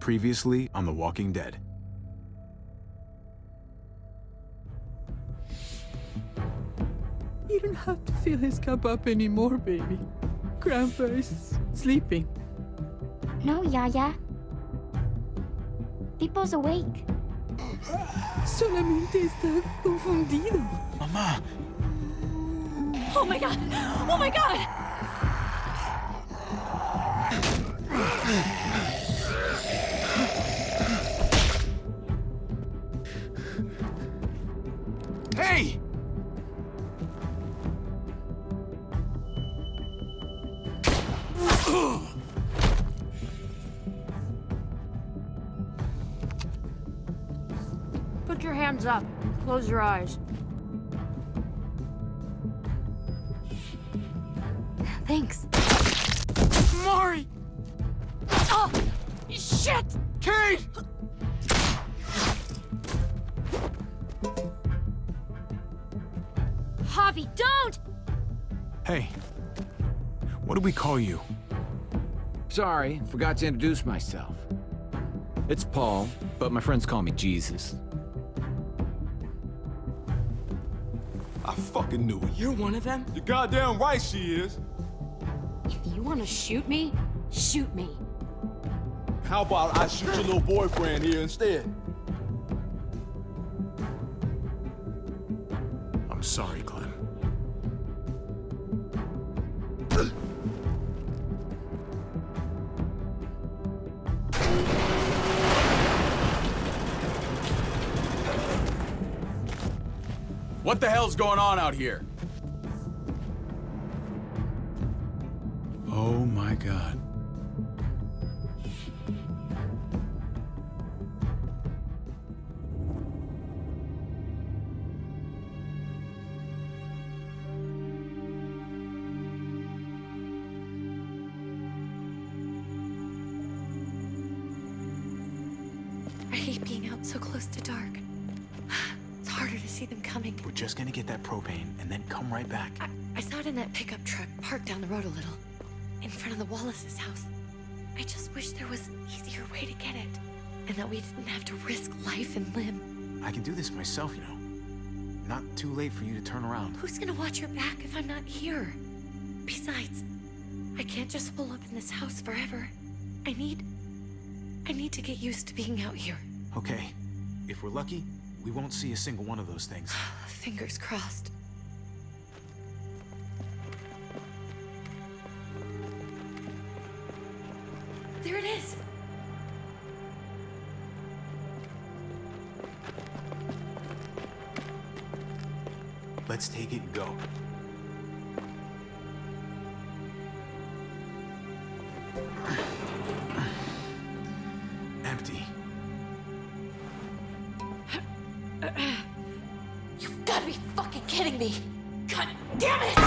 Previously on The Walking Dead. You don't have to fill his cup up anymore, baby. Grandpa is sleeping. No, Yaya. Pipo's awake. Solamente está confundido. Mamá! Oh my god! Oh my god! Hey! Put your hands up. Close your eyes. Thanks. Mari! Oh! Shit! Kate! Javi, don't! Hey, what do we call you? Sorry, forgot to introduce myself. It's Paul, but my friends call me Jesus. I fucking knew it. You're one of them? You're goddamn right she is. If you want to shoot me, shoot me. How about I shoot your little boyfriend here instead? I'm sorry, Clem. What the hell's going on out here? Oh my God. I hate being out so close to dark. It's harder to see them coming. We're just gonna get that propane and then come right back. I saw it in that pickup truck parked down the road a little, in front of the Wallace's house. I just wish there was an easier way to get it, and that we didn't have to risk life and limb. I can do this myself, you know. Not too late for you to turn around. Who's gonna watch your back if I'm not here? Besides, I can't just hole up in this house forever. I need to get used to being out here. Okay, if we're lucky, we won't see a single one of those things. Fingers crossed. There it is! Let's take it and go. Empty. You've gotta be fucking kidding me! God damn it!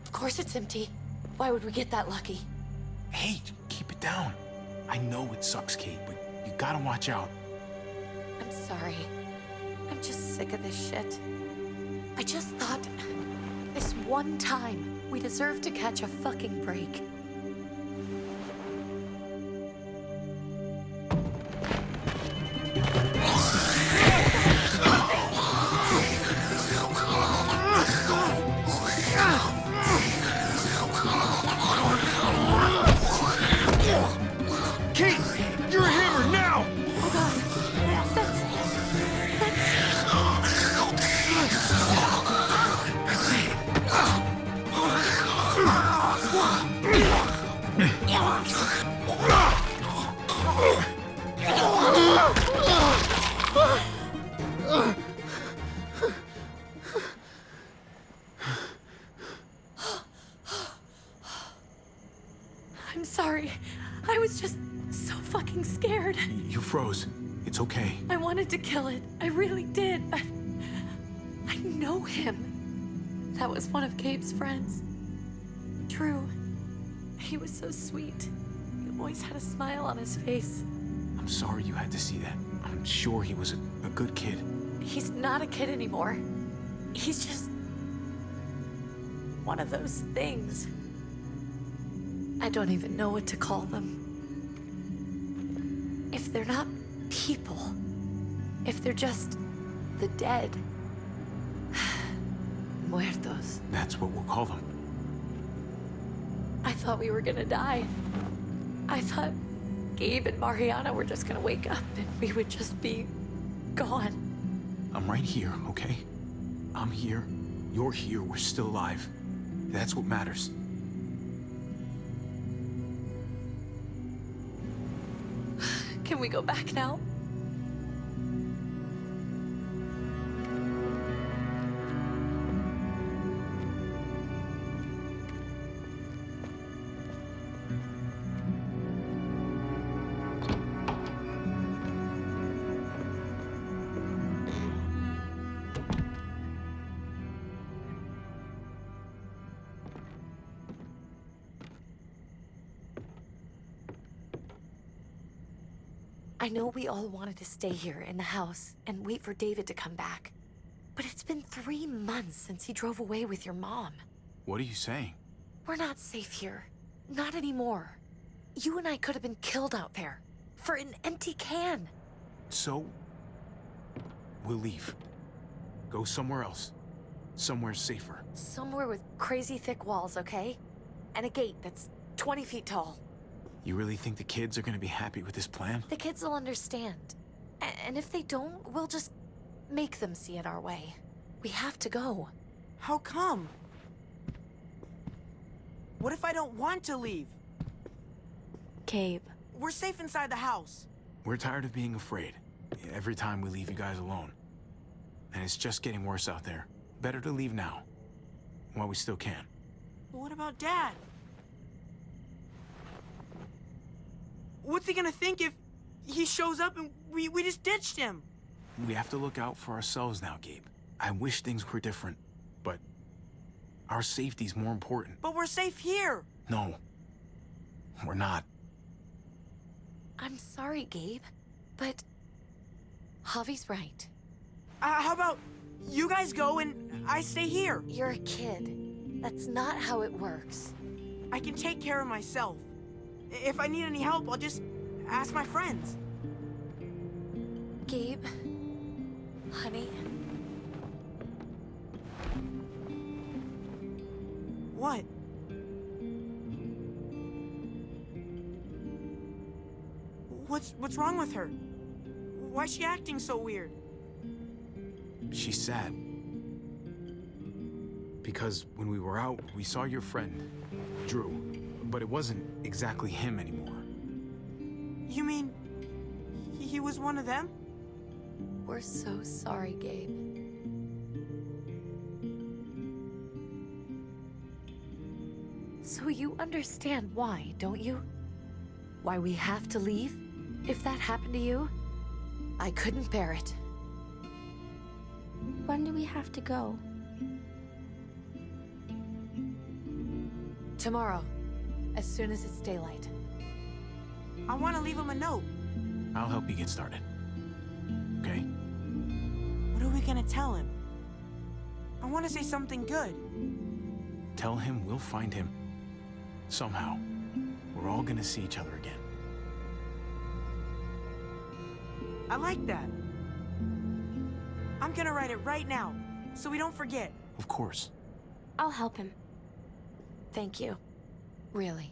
Of course it's empty. Why would we get that lucky? Hey, keep it down. I know it sucks, Kate, but you gotta watch out. I'm sorry. I'm just sick of this shit. I just thought, this one time, we deserve to catch a fucking break. Kate, you're a hammer now! Oh god, that's... I'm sorry. I was just so fucking scared. You froze. It's okay. I wanted to kill it. I really did, but I know him. That was one of Gabe's friends. Drew. He was so sweet. He always had a smile on his face. I'm sorry you had to see that. I'm sure he was a good kid. He's not a kid anymore. He's just one of those things. I don't even know what to call them. If they're not people, if they're just the dead, muertos. That's what we'll call them. I thought we were gonna die. I thought Gabe and Mariana were just gonna wake up and we would just be gone. I'm right here, okay? I'm here. You're here. We're still alive. That's what matters. Can we go back now? I know we all wanted to stay here in the house and wait for David to come back. But it's been 3 months since he drove away with your mom. What are you saying? We're not safe here. Not anymore. You and I could have been killed out there. For an empty can. So, we'll leave. Go somewhere else. Somewhere safer. Somewhere with crazy thick walls, okay? And a gate that's 20 feet tall. You really think the kids are gonna be happy with this plan? The kids will understand. And if they don't, we'll just make them see it our way. We have to go. How come? What if I don't want to leave? Gabe. We're safe inside the house. We're tired of being afraid. Every time we leave you guys alone. And it's just getting worse out there. Better to leave now. While we still can. But what about Dad? What's he gonna think if he shows up and we just ditched him? We have to look out for ourselves now, Gabe. I wish things were different, but our safety's more important. But we're safe here. No, we're not. I'm sorry, Gabe, but Javi's right. How about you guys go and I stay here? You're a kid. That's not how it works. I can take care of myself. If I need any help, I'll just ask my friends. Gabe, honey. What? What's wrong with her? Why is she acting so weird? She's sad. Because when we were out, we saw your friend, Drew. But it wasn't exactly him anymore. You mean he was one of them? We're so sorry, Gabe. So you understand why, don't you? Why we have to leave? If that happened to you, I couldn't bear it. When do we have to go? Tomorrow, as soon as it's daylight. I want to leave him a note. I'll help you get started. Okay? What are we gonna tell him? I want to say something good. Tell him we'll find him. Somehow. We're all gonna see each other again. I like that. I'm gonna write it right now, so we don't forget. Of course. I'll help him. Thank you. Really.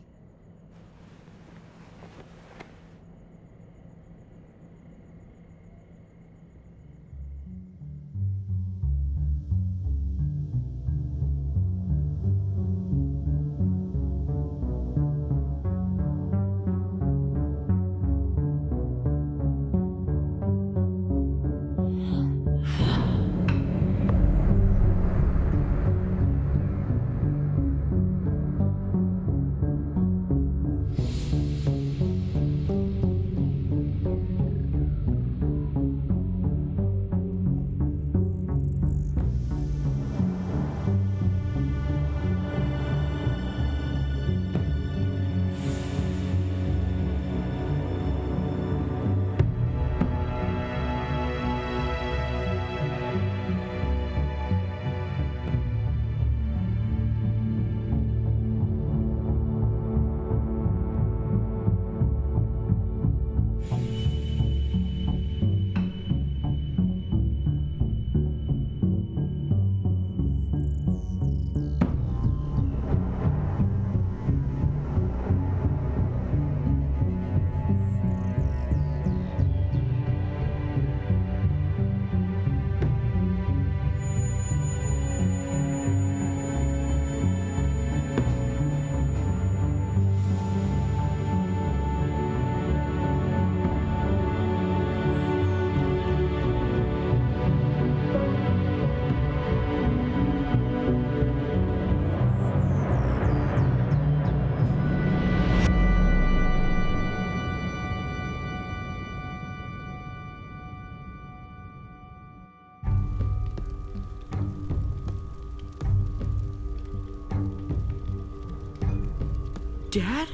Dad?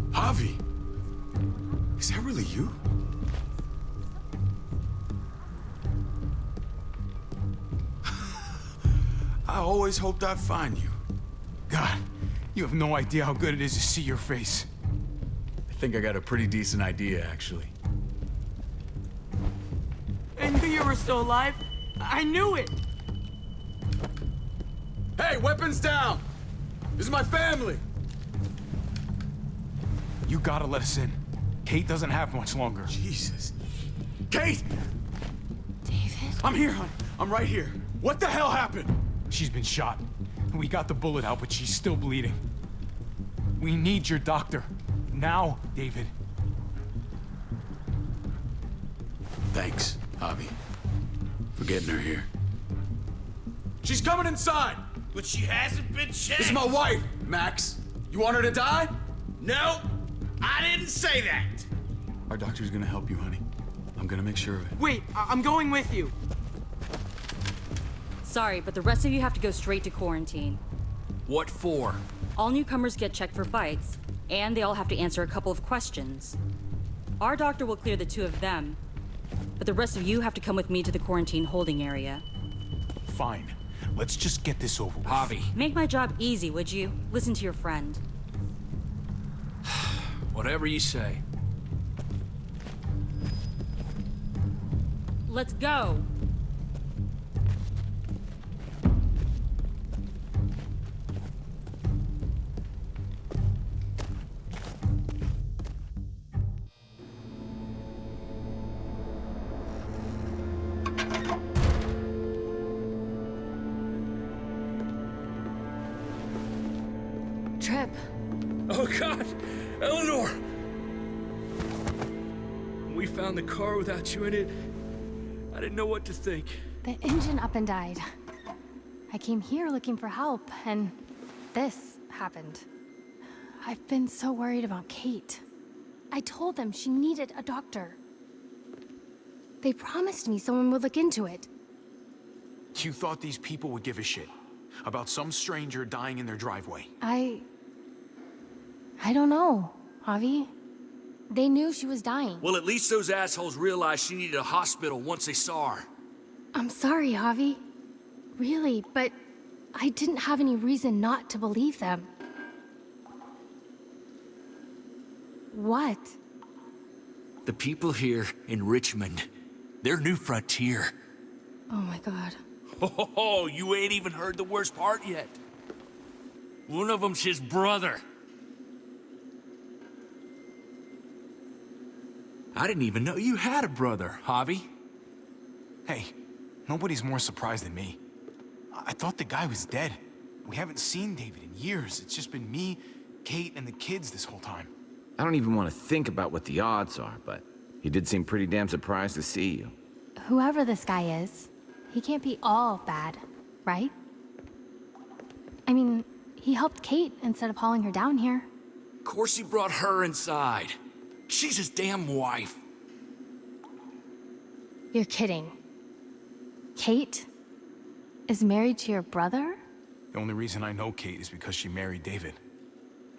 Javi! Is that really you? I always hoped I'd find you. God, you have no idea how good it is to see your face. I think I got a pretty decent idea, actually. I knew you were still alive. I knew it. Hey, weapons down! This is my family! You gotta let us in. Kate doesn't have much longer. Jesus. Kate! David? I'm here, hon. I'm right here. What the hell happened? She's been shot. We got the bullet out, but she's still bleeding. We need your doctor. Now, David. Thanks, Javi, for getting her here. She's coming inside! But she hasn't been checked. This is my wife, Max. You want her to die? No, I didn't say that. Our doctor's gonna help you, honey. I'm gonna make sure of it. Wait, I'm going with you. Sorry, but the rest of you have to go straight to quarantine. What for? All newcomers get checked for bites, and they all have to answer a couple of questions. Our doctor will clear the two of them, but the rest of you have to come with me to the quarantine holding area. Fine. Let's just get this over with. Javi. Make my job easy, would you? Listen to your friend. Whatever you say. Let's go. Trip. Oh, God! Eleanor! We found the car without you in it. I didn't know what to think. The engine up and died. I came here looking for help, and this happened. I've been so worried about Kate. I told them she needed a doctor. They promised me someone would look into it. You thought these people would give a shit about some stranger dying in their driveway. I don't know, Javi. They knew she was dying. Well, at least those assholes realized she needed a hospital once they saw her. I'm sorry, Javi. Really, but I didn't have any reason not to believe them. What? The people here in Richmond, their new frontier. Oh my God. Oh, you ain't even heard the worst part yet. One of them's his brother. I didn't even know you had a brother, Javi. Hey, nobody's more surprised than me. I thought the guy was dead. We haven't seen David in years. It's just been me, Kate, and the kids this whole time. I don't even want to think about what the odds are, but he did seem pretty damn surprised to see you. Whoever this guy is, he can't be all bad, right? I mean, he helped Kate instead of hauling her down here. Of course he brought her inside. She's his damn wife. You're kidding. Kate is married to your brother? The only reason I know Kate is because she married David.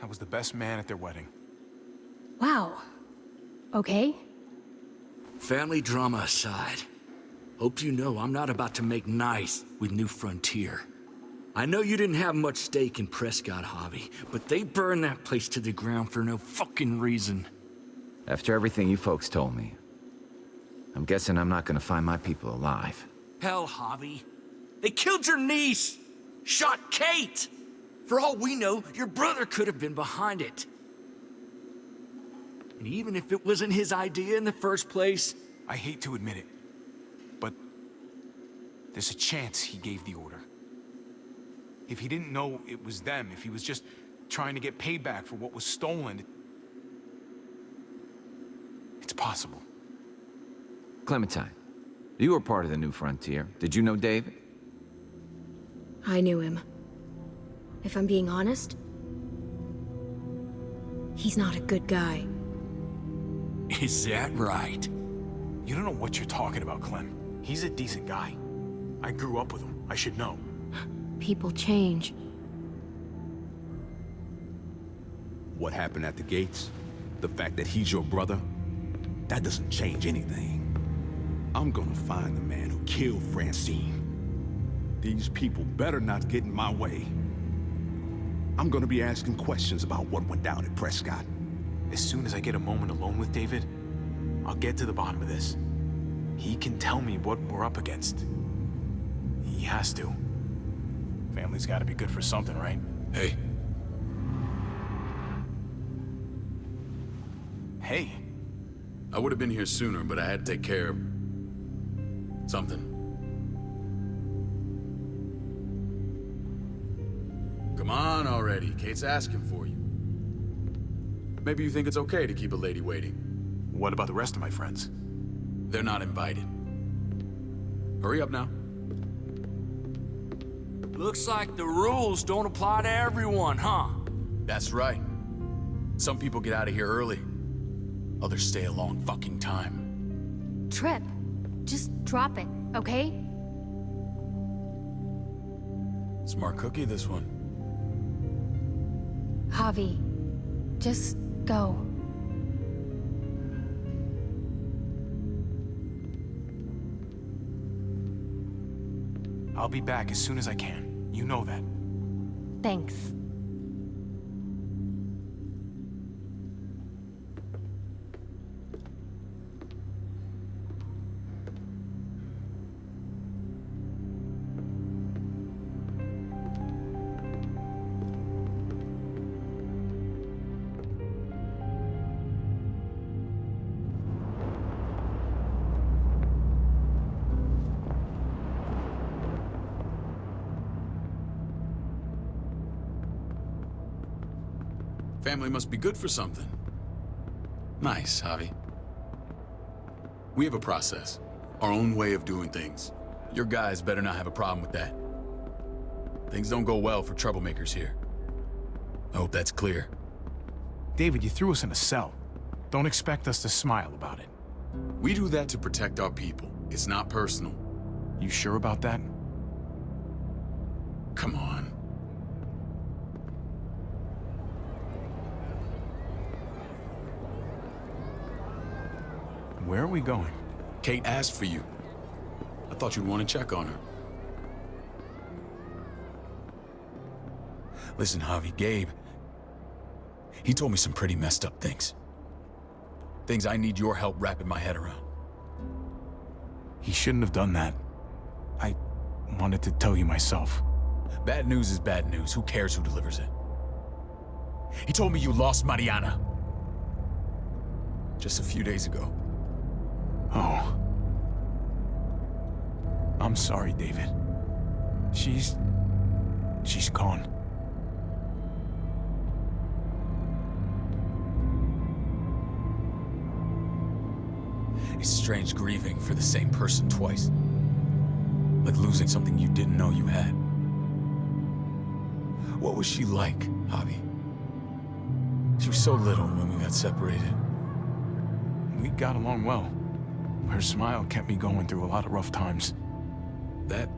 I was the best man at their wedding. Wow. Okay. Family drama aside, hope you know I'm not about to make nice with New Frontier. I know you didn't have much stake in Prescott, Javi, but they burned that place to the ground for no fucking reason. After everything you folks told me, I'm guessing I'm not gonna find my people alive. Hell, Javi. They killed your niece! Shot Kate! For all we know, your brother could have been behind it. And even if it wasn't his idea in the first place... I hate to admit it, but there's a chance he gave the order. If he didn't know it was them, if he was just trying to get payback for what was stolen, it's possible. Clementine, you were part of the New Frontier. Did you know David? I knew him. If I'm being honest, he's not a good guy. Is that right? You don't know what you're talking about, Clem. He's a decent guy. I grew up with him. I should know. People change. What happened at the gates, the fact that he's your brother, that doesn't change anything. I'm gonna find the man who killed Francine. These people better not get in my way. I'm gonna be asking questions about what went down at Prescott. As soon as I get a moment alone with David, I'll get to the bottom of this. He can tell me what we're up against. He has to. Family's gotta be good for something, right? Hey. Hey. I would have been here sooner, but I had to take care of something. Come on already. Kate's asking for you. Maybe you think it's okay to keep a lady waiting. What about the rest of my friends? They're not invited. Hurry up now. Looks like the rules don't apply to everyone, huh? That's right. Some people get out of here early. Others stay a long fucking time. Trip, just drop it, okay? Smart cookie, this one. Javi, just go. I'll be back as soon as I can. You know that. Thanks. Family must be good for something. Nice, Javi. We have a process, our own way of doing things. Your guys better not have a problem with that. Things don't go well for troublemakers here. I hope that's clear. David, you threw us in a cell. Don't expect us to smile about it. We do that to protect our people. It's not personal. You sure about that? Come on. Where are we going? Kate asked for you. I thought you'd want to check on her. Listen, Javi, Gabe, he told me some pretty messed up things. Things I need your help wrapping my head around. He shouldn't have done that. I wanted to tell you myself. Bad news is bad news. Who cares who delivers it? He told me you lost Mariana. Just a few days ago. Oh. I'm sorry, David. She's gone. It's strange grieving for the same person twice. Like losing something you didn't know you had. What was she like, Javi? She was so little when we got separated. We got along well. Her smile kept me going through a lot of rough times. That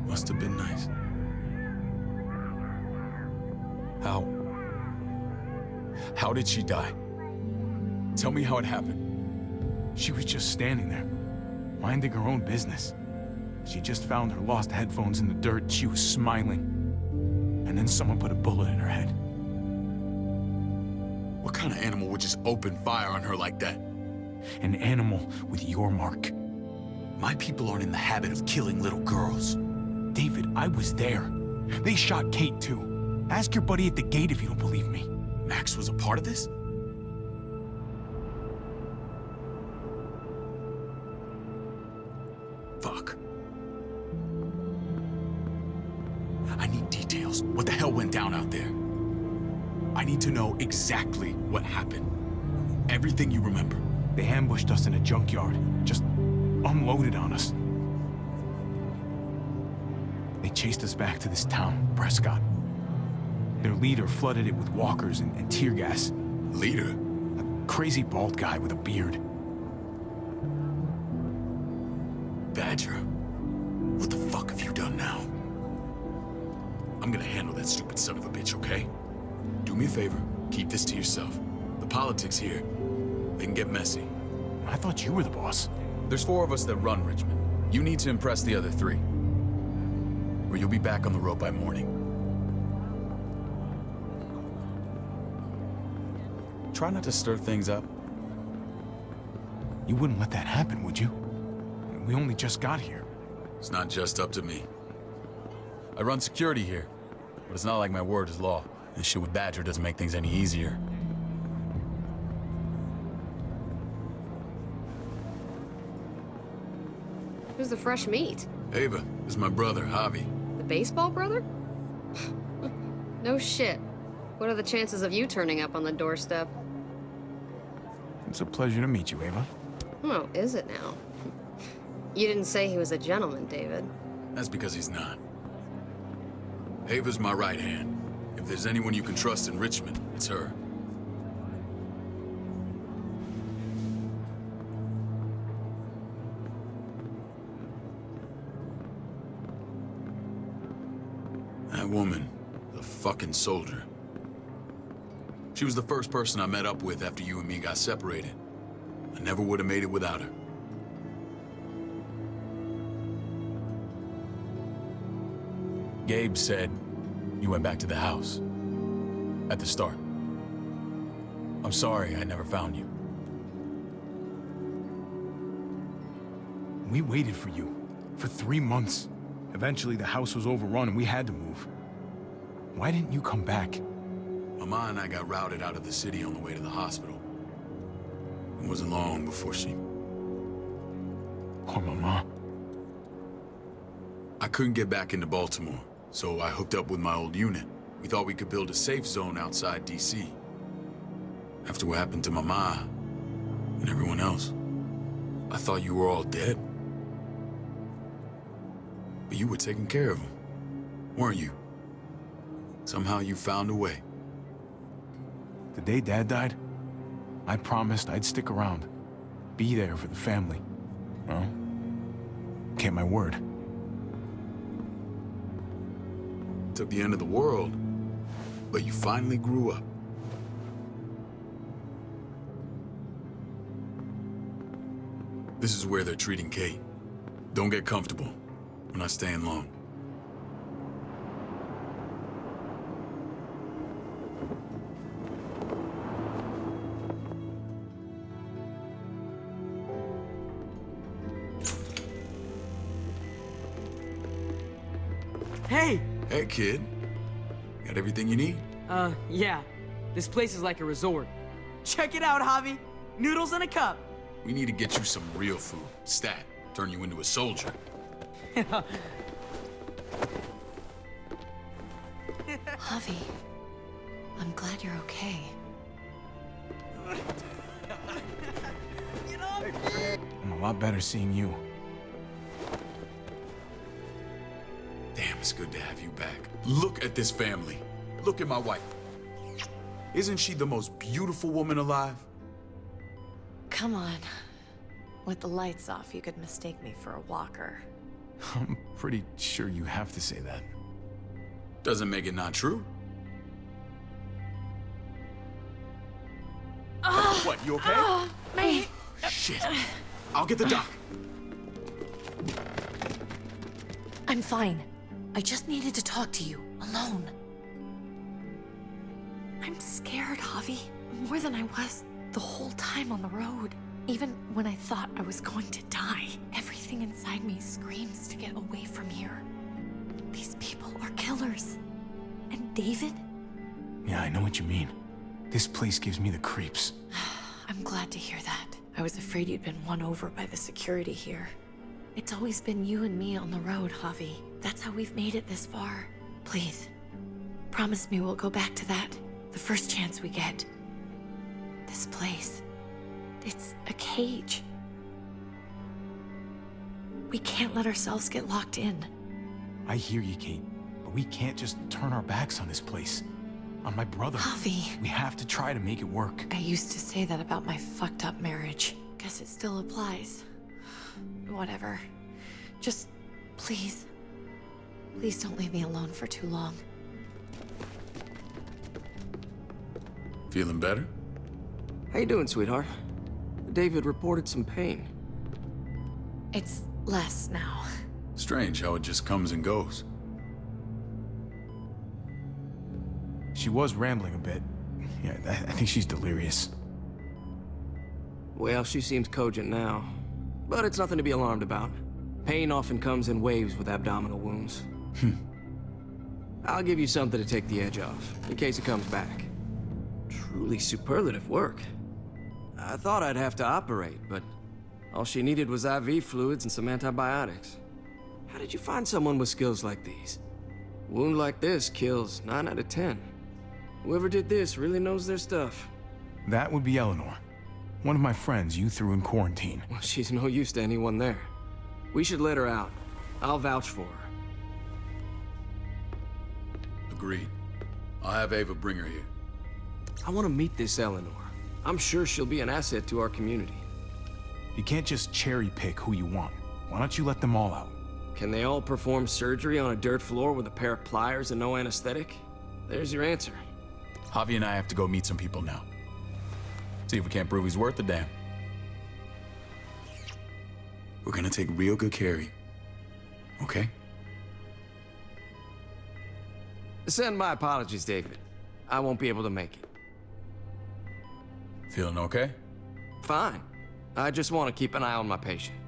must have been nice. How did she die? Tell me how it happened. She was just standing there, minding her own business. She just found her lost headphones in the dirt. She was smiling. And then someone put a bullet in her head. What kind of animal would just open fire on her like that? An animal with your mark. My people aren't in the habit of killing little girls. David, I was there. They shot Kate too. Ask your buddy at the gate if you don't believe me. Max was a part of this? Fuck. I need details. What the hell went down out there? I need to know exactly what happened. Everything you remember. They ambushed us in a junkyard. Just unloaded on us. They chased us back to this town, Prescott. Their leader flooded it with walkers and tear gas. Leader? A crazy bald guy with a beard. Badger, what the fuck have you done now? I'm gonna handle that stupid son of a bitch, okay? Do me a favor. Keep this to yourself. The politics here, they can get messy. I thought you were the boss. There's 4 of us that run Richmond. You need to impress the other 3. Or you'll be back on the road by morning. Try not to stir things up. You wouldn't let that happen, would you? We only just got here. It's not just up to me. I run security here, but it's not like my word is law. This shit with Badger doesn't make things any easier. Who's the fresh meat? Ava, this is my brother, Javi. The baseball brother? No shit. What are the chances of you turning up on the doorstep? It's a pleasure to meet you, Ava. Oh, is it now? You didn't say he was a gentleman, David. That's because he's not. Ava's my right hand. If there's anyone you can trust in Richmond, it's her. That woman, the fucking soldier. She was the first person I met up with after you and me got separated. I never would have made it without her. Gabe said you went back to the house. At the start. I'm sorry I never found you. We waited for you. For 3 months. Eventually the house was overrun and we had to move. Why didn't you come back? Mama and I got routed out of the city on the way to the hospital. It wasn't long before she... Poor Mama. I couldn't get back into Baltimore, so I hooked up with my old unit. We thought we could build a safe zone outside D.C. After what happened to Mama and everyone else, I thought you were all dead. But you were taking care of them, weren't you? Somehow you found a way. The day Dad died, I promised I'd stick around. Be there for the family. Well, kept my word. Took the end of the world, but you finally grew up. This is where they're treating Kate. Don't get comfortable. We're not staying long. Hey! Hey, kid. Got everything you need? Yeah. This place is like a resort. Check it out, Javi. Noodles in a cup. We need to get you some real food. Stat. Turn you into a soldier. Javi, I'm glad you're okay. I'm a lot better seeing you. Damn, it's good to have you back. Look at this family. Look at my wife. Isn't she the most beautiful woman alive? Come on. With the lights off, you could mistake me for a walker. I'm pretty sure you have to say that. Doesn't make it not true. What, you okay? Shit. I'll get the doc. I'm fine. I just needed to talk to you, alone. I'm scared, Javi. More than I was the whole time on the road. Even when I thought I was going to die, everything inside me screams to get away from here. These people are killers. And David? Yeah, I know what you mean. This place gives me the creeps. I'm glad to hear that. I was afraid you'd been won over by the security here. It's always been you and me on the road, Javi. That's how we've made it this far. Please, promise me we'll go back to that the first chance we get. This place, it's a cage. We can't let ourselves get locked in. I hear you, Kate, but we can't just turn our backs on this place. On my brother. Javi. We have to try to make it work. I used to say that about my fucked up marriage. Guess it still applies. Whatever. Just, please. Please don't leave me alone for too long. Feeling better? How you doing, sweetheart? David reported some pain. It's less now. Strange how it just comes and goes. She was rambling a bit. Yeah, I think she's delirious. Well, she seems cogent now. But it's nothing to be alarmed about. Pain often comes in waves with abdominal wounds. I'll give you something to take the edge off, in case it comes back. Truly superlative work. I thought I'd have to operate, but all she needed was IV fluids and some antibiotics. How did you find someone with skills like these? A wound like this kills 9 out of 10. Whoever did this really knows their stuff. That would be Eleanor. One of my friends you threw in quarantine. Well, she's no use to anyone there. We should let her out. I'll vouch for her. Agreed. I'll have Ava bring her here. I want to meet this Eleanor. I'm sure she'll be an asset to our community. You can't just cherry pick who you want. Why don't you let them all out? Can they all perform surgery on a dirt floor with a pair of pliers and no anesthetic? There's your answer. Javi and I have to go meet some people now. See if we can't prove he's worth a damn. We're gonna take real good care of you. Okay? Send my apologies, David. I won't be able to make it. Feeling okay? Fine. I just want to keep an eye on my patient.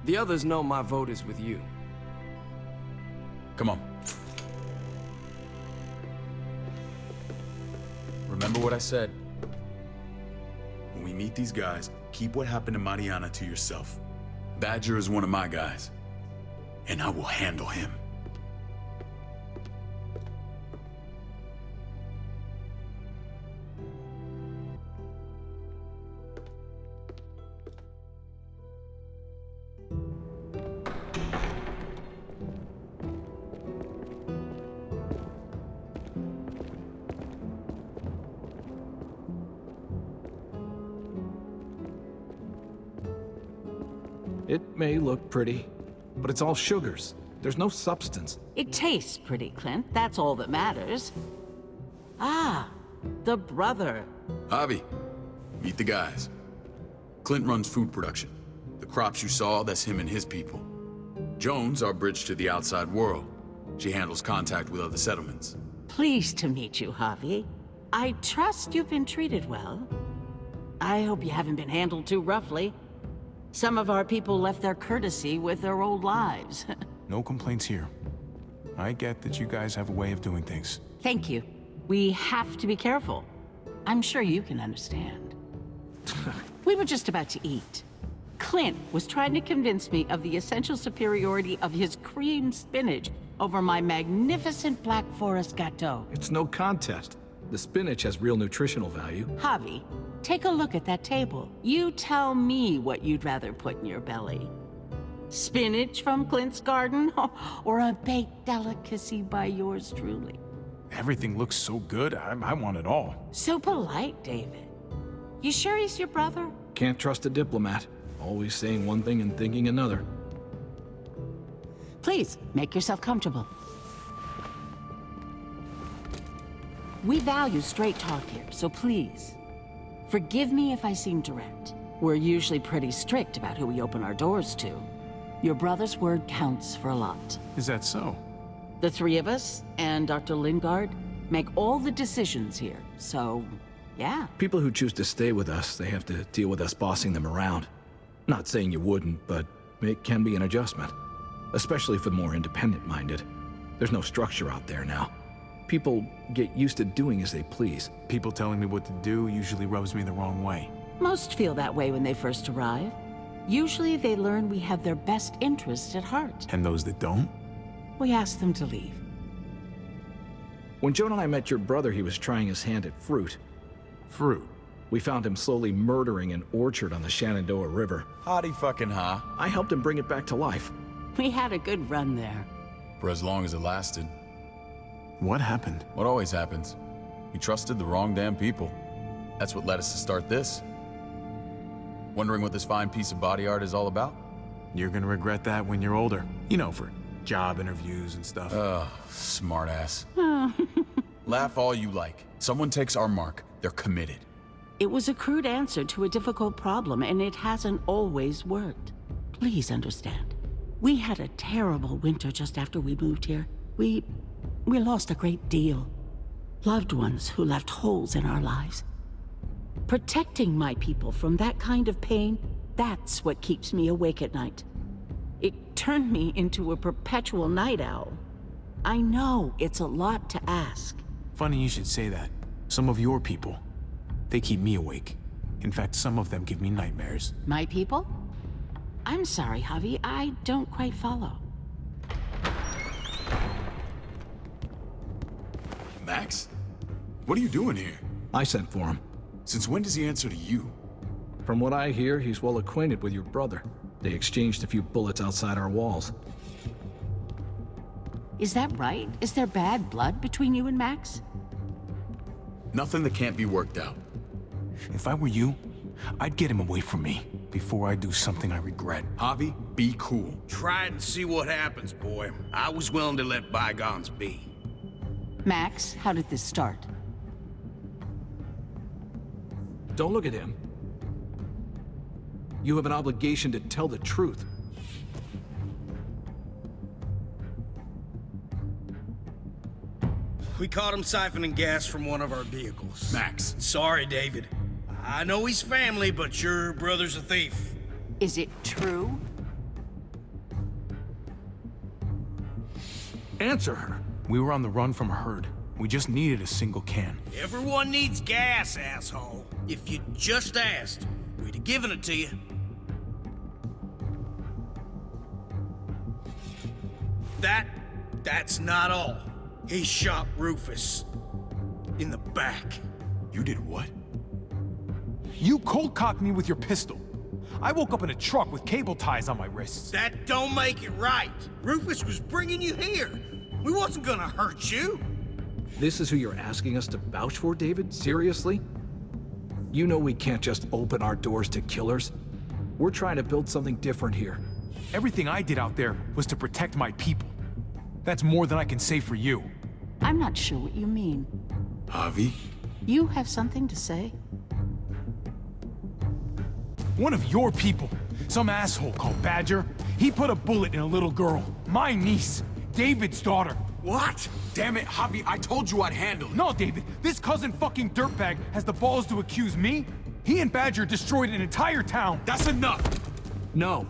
The others know my vote is with you. Come on. Remember what I said. When we meet these guys, keep what happened to Mariana to yourself. Badger is one of my guys, and I will handle him. It may look pretty, but it's all sugars. There's no substance. It tastes pretty, Clint. That's all that matters. Ah, the brother. Javi, meet the guys. Clint runs food production. The crops you saw, that's him and his people. Jones, our bridge to the outside world. She handles contact with other settlements. Pleased to meet you, Javi. I trust you've been treated well. I hope you haven't been handled too roughly. Some of our people left their courtesy with their old lives. No complaints here. I get that you guys have a way of doing things. Thank you. We have to be careful. I'm sure you can understand. We were just about to eat. Clint was trying to convince me of the essential superiority of his creamed spinach over my magnificent Black Forest gâteau. It's no contest. The spinach has real nutritional value. Javi, take a look at that table. You tell me what you'd rather put in your belly. Spinach from Clint's garden, or a baked delicacy by yours truly? Everything looks so good, I want it all. So polite, David. You sure he's your brother? Can't trust a diplomat. Always saying one thing and thinking another. Please, make yourself comfortable. We value straight talk here, so please, forgive me if I seem direct. We're usually pretty strict about who we open our doors to. Your brother's word counts for a lot. Is that so? The three of us and Dr. Lingard make all the decisions here, so yeah. People who choose to stay with us, they have to deal with us bossing them around. Not saying you wouldn't, but it can be an adjustment. Especially for the more independent-minded. There's no structure out there now. People get used to doing as they please. People telling me what to do usually rubs me the wrong way. Most feel that way when they first arrive. Usually they learn we have their best interests at heart. And those that don't? We ask them to leave. When Joan and I met your brother, he was trying his hand at fruit. Fruit? We found him slowly murdering an orchard on the Shenandoah River. Howdy fucking ha. I helped him bring it back to life. We had a good run there. For as long as it lasted. What happened? What always happens. We trusted the wrong damn people. That's what led us to start this. Wondering what this fine piece of body art is all about? You're gonna regret that when you're older. You know, for job interviews and stuff. Ugh, smartass. Laugh all you like. Someone takes our mark, They're committed. It was a crude answer to a difficult problem, and it hasn't always worked. Please understand. We had a terrible winter just after we moved here. We lost a great deal. Loved ones who left holes in our lives. Protecting my people from that kind of pain, that's what keeps me awake at night. It turned me into a perpetual night owl. I know it's a lot to ask. Funny you should say that. Some of your people, they keep me awake. In fact, some of them give me nightmares. My people? I'm sorry, Javi, I don't quite follow. Max? What are you doing here? I sent for him. Since when does he answer to you? From what I hear, he's well acquainted with your brother. They exchanged a few bullets outside our walls. Is that right? Is there bad blood between you and Max? Nothing that can't be worked out. If I were you, I'd get him away from me before I do something I regret. Javi, be cool. Try it and see what happens, boy. I was willing to let bygones be. Max, how did this start? Don't look at him. You have an obligation to tell the truth. We caught him siphoning gas from one of our vehicles. Max. Sorry, David. I know he's family, but your brother's a thief. Is it true? Answer her. We were on the run from a herd. We just needed a single can. Everyone needs gas, asshole. If you just asked, we'd have given it to you. That's not all. He shot Rufus. In the back. You did what? You cold-cocked me with your pistol. I woke up in a truck with cable ties on my wrists. That don't make it right. Rufus was bringing you here. We wasn't gonna hurt you. This is who you're asking us to vouch for, David? Seriously? You know we can't just open our doors to killers. We're trying to build something different here. Everything I did out there was to protect my people. That's more than I can say for you. I'm not sure what you mean. Javi? You have something to say? One of your people, some asshole called Badger, he put a bullet in a little girl, my niece, David's daughter. What? Damn it, Javi, I told you I'd handle it. No, David, this cousin fucking dirtbag has the balls to accuse me? He and Badger destroyed an entire town. That's enough! No.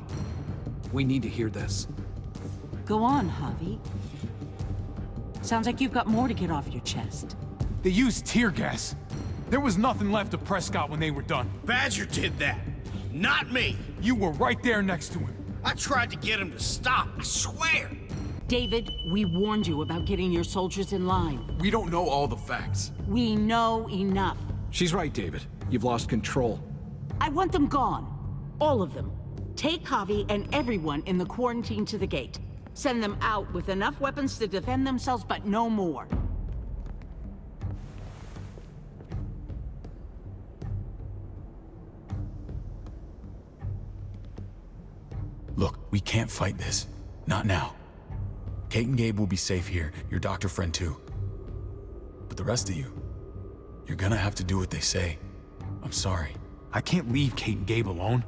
We need to hear this. Go on, Javi. Sounds like you've got more to get off your chest. They used tear gas. There was nothing left of Prescott when they were done. Badger did that. Not me. You were right there next to him. I tried to get him to stop, I swear. David, we warned you about getting your soldiers in line. We don't know all the facts. We know enough. She's right, David. You've lost control. I want them gone. All of them. Take Javi and everyone in the quarantine to the gate. Send them out with enough weapons to defend themselves, but no more. Look, we can't fight this. Not now. Kate and Gabe will be safe here, your doctor friend too. But the rest of you, you're gonna have to do what they say. I'm sorry. I can't leave Kate and Gabe alone.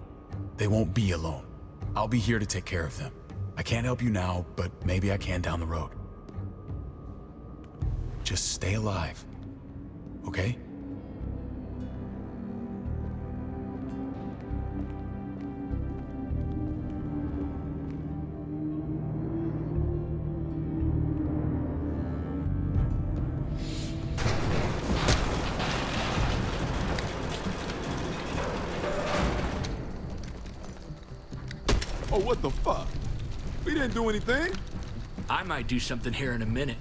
They won't be alone. I'll be here to take care of them. I can't help you now, but maybe I can down the road. Just stay alive, okay? Oh, what the fuck? We didn't do anything. I might do something here in a minute.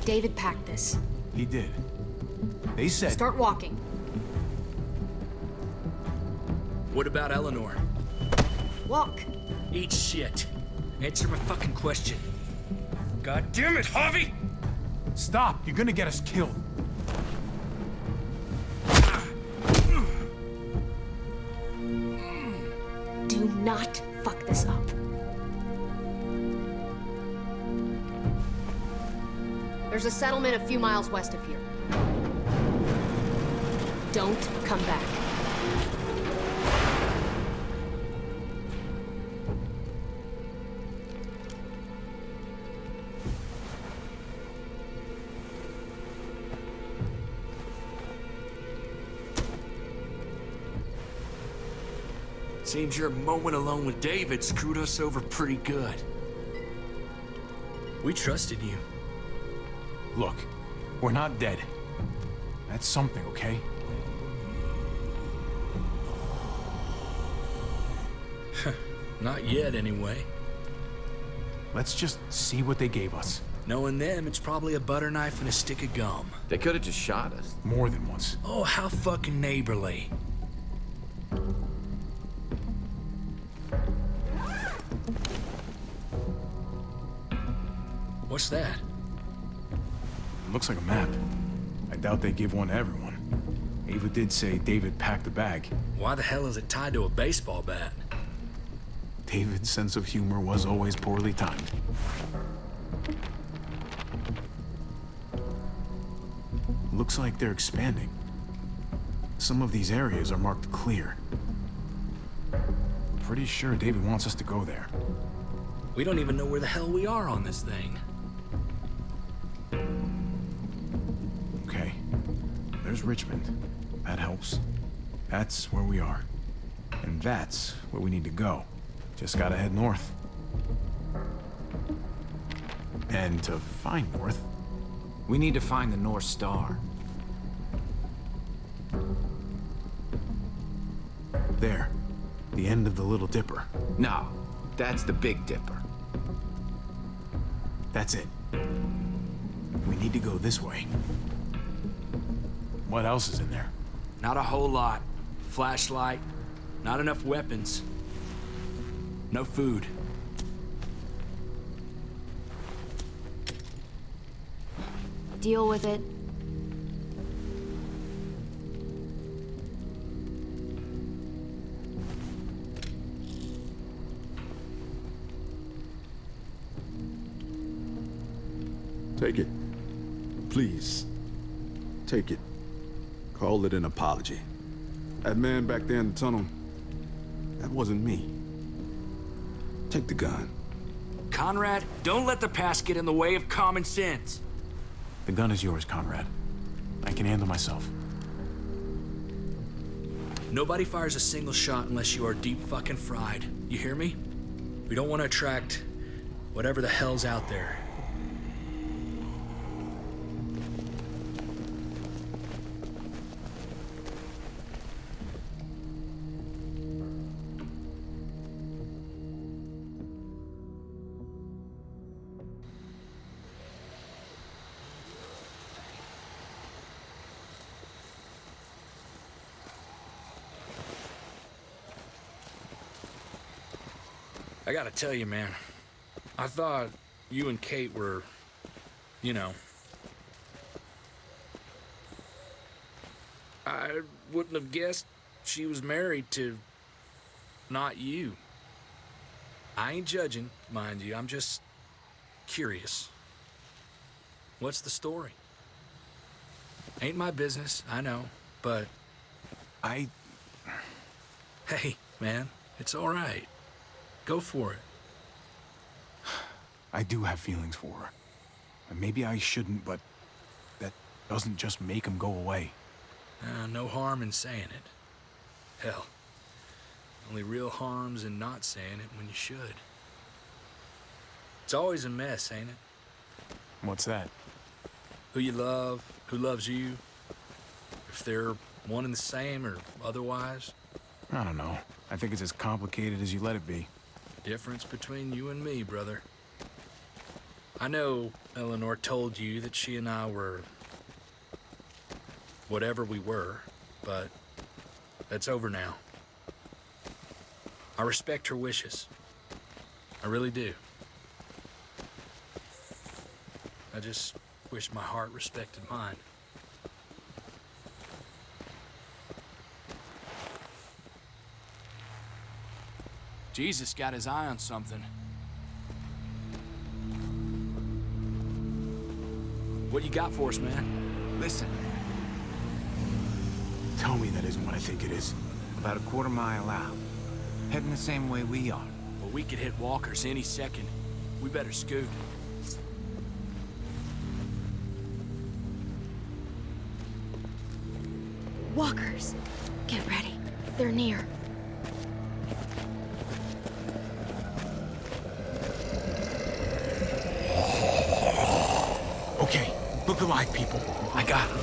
David packed this. He did. They said... Start walking. What about Eleanor? Walk. Eat shit. Answer my fucking question. God damn it, Javi! Stop! You're gonna get us killed. not fuck this up. There's a settlement a few miles west of here. Don't come back. Seems your moment alone with David screwed us over pretty good. We trusted you. Look, we're not dead. That's something, okay? Not yet, anyway. Let's just see what they gave us. Knowing them, it's probably a butter knife and a stick of gum. They could have just shot us. More than once. Oh, how fucking neighborly. What's that? Looks like a map. I doubt they give one to everyone. Ava did say David packed the bag. Why the hell is it tied to a baseball bat? David's sense of humor was always poorly timed. Looks like they're expanding. Some of these areas are marked clear. Pretty sure David wants us to go there. We don't even know where the hell we are on this thing. Okay. There's Richmond. That helps. That's where we are. And that's where we need to go. Just gotta head north. And to find north, we need to find the North Star. There. The end of the Little Dipper. No, that's the Big Dipper. That's it. We need to go this way. What else is in there? Not a whole lot. Flashlight, not enough weapons. No food. Deal with it. Take it. Please. Take it. Call it an apology. That man back there in the tunnel, that wasn't me. Take the gun. Conrad, don't let the past get in the way of common sense. The gun is yours, Conrad. I can handle myself. Nobody fires a single shot unless you are deep fucking fried. You hear me? We don't want to attract whatever the hell's out there. I gotta tell you, man, I thought you and Kate were, you know... I wouldn't have guessed she was married to not you. I ain't judging, mind you, I'm just curious. What's the story? Ain't my business, I know, but... Hey, man, it's all right. Go for it. I do have feelings for her. And maybe I shouldn't, but that doesn't just make them go away. No harm in saying it. Hell, only real harm's in not saying it when you should. It's always a mess, ain't it? What's that? Who you love, who loves you, if they're one and the same or otherwise. I don't know. I think it's as complicated as you let it be. Difference between you and me, brother. I know Eleanor told you that she and I were... whatever we were, but that's over now. I respect her wishes. I really do. I just wish my heart respected mine. Jesus got his eye on something. What you got for us, man? Listen. Tell me that isn't what I think it is. About a quarter mile out. Heading the same way we are. Well, we could hit walkers any second. We better scoot. Walkers! Get ready. They're near. Okay, look alive, people. I got it.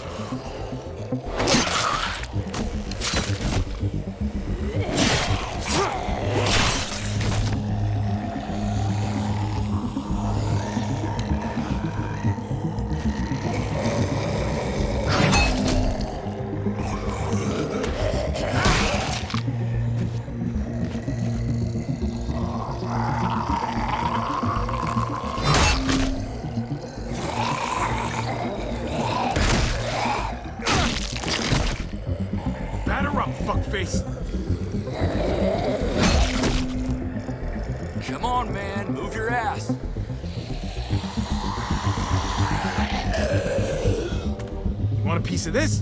Fuckface. Come on, man. Move your ass. You want a piece of this?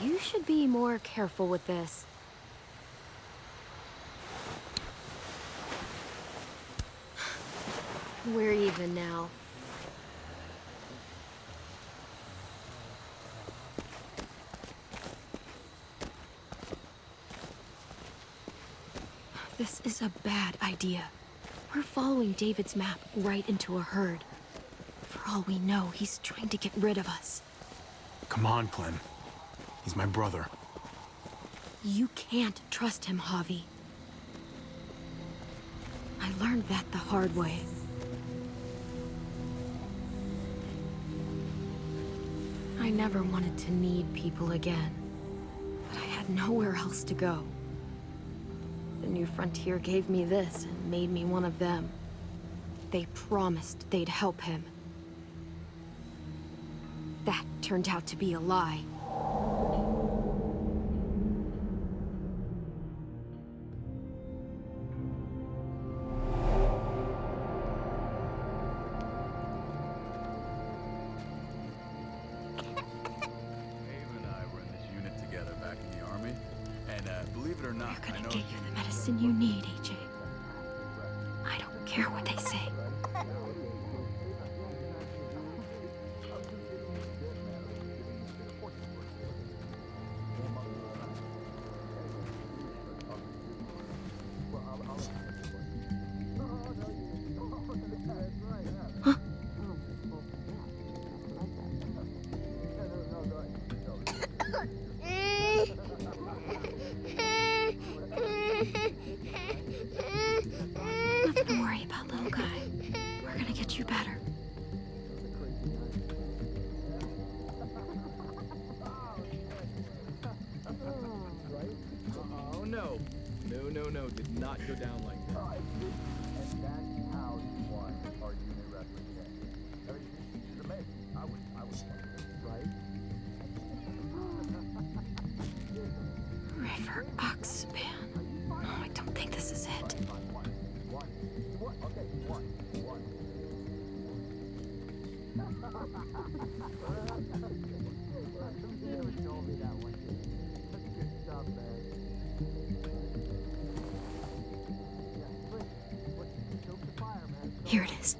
You should be more careful with this. We're even now. This is a bad idea. We're following David's map right into a herd. For all we know, he's trying to get rid of us. Come on, Clem. He's my brother. You can't trust him, Javi. I learned that the hard way. I never wanted to need people again, but I had nowhere else to go. The New Frontier gave me this and made me one of them. They promised they'd help him. That turned out to be a lie. You need, AJ. I don't care what they say. Huh? Nothing to worry about, little guy. We're gonna get you better. Oh, no. No. Did not go down like that. And that's how you won our unit wrestling game. It's amazing. I would right? River Oxpan. No, I don't think this is it. Here it is.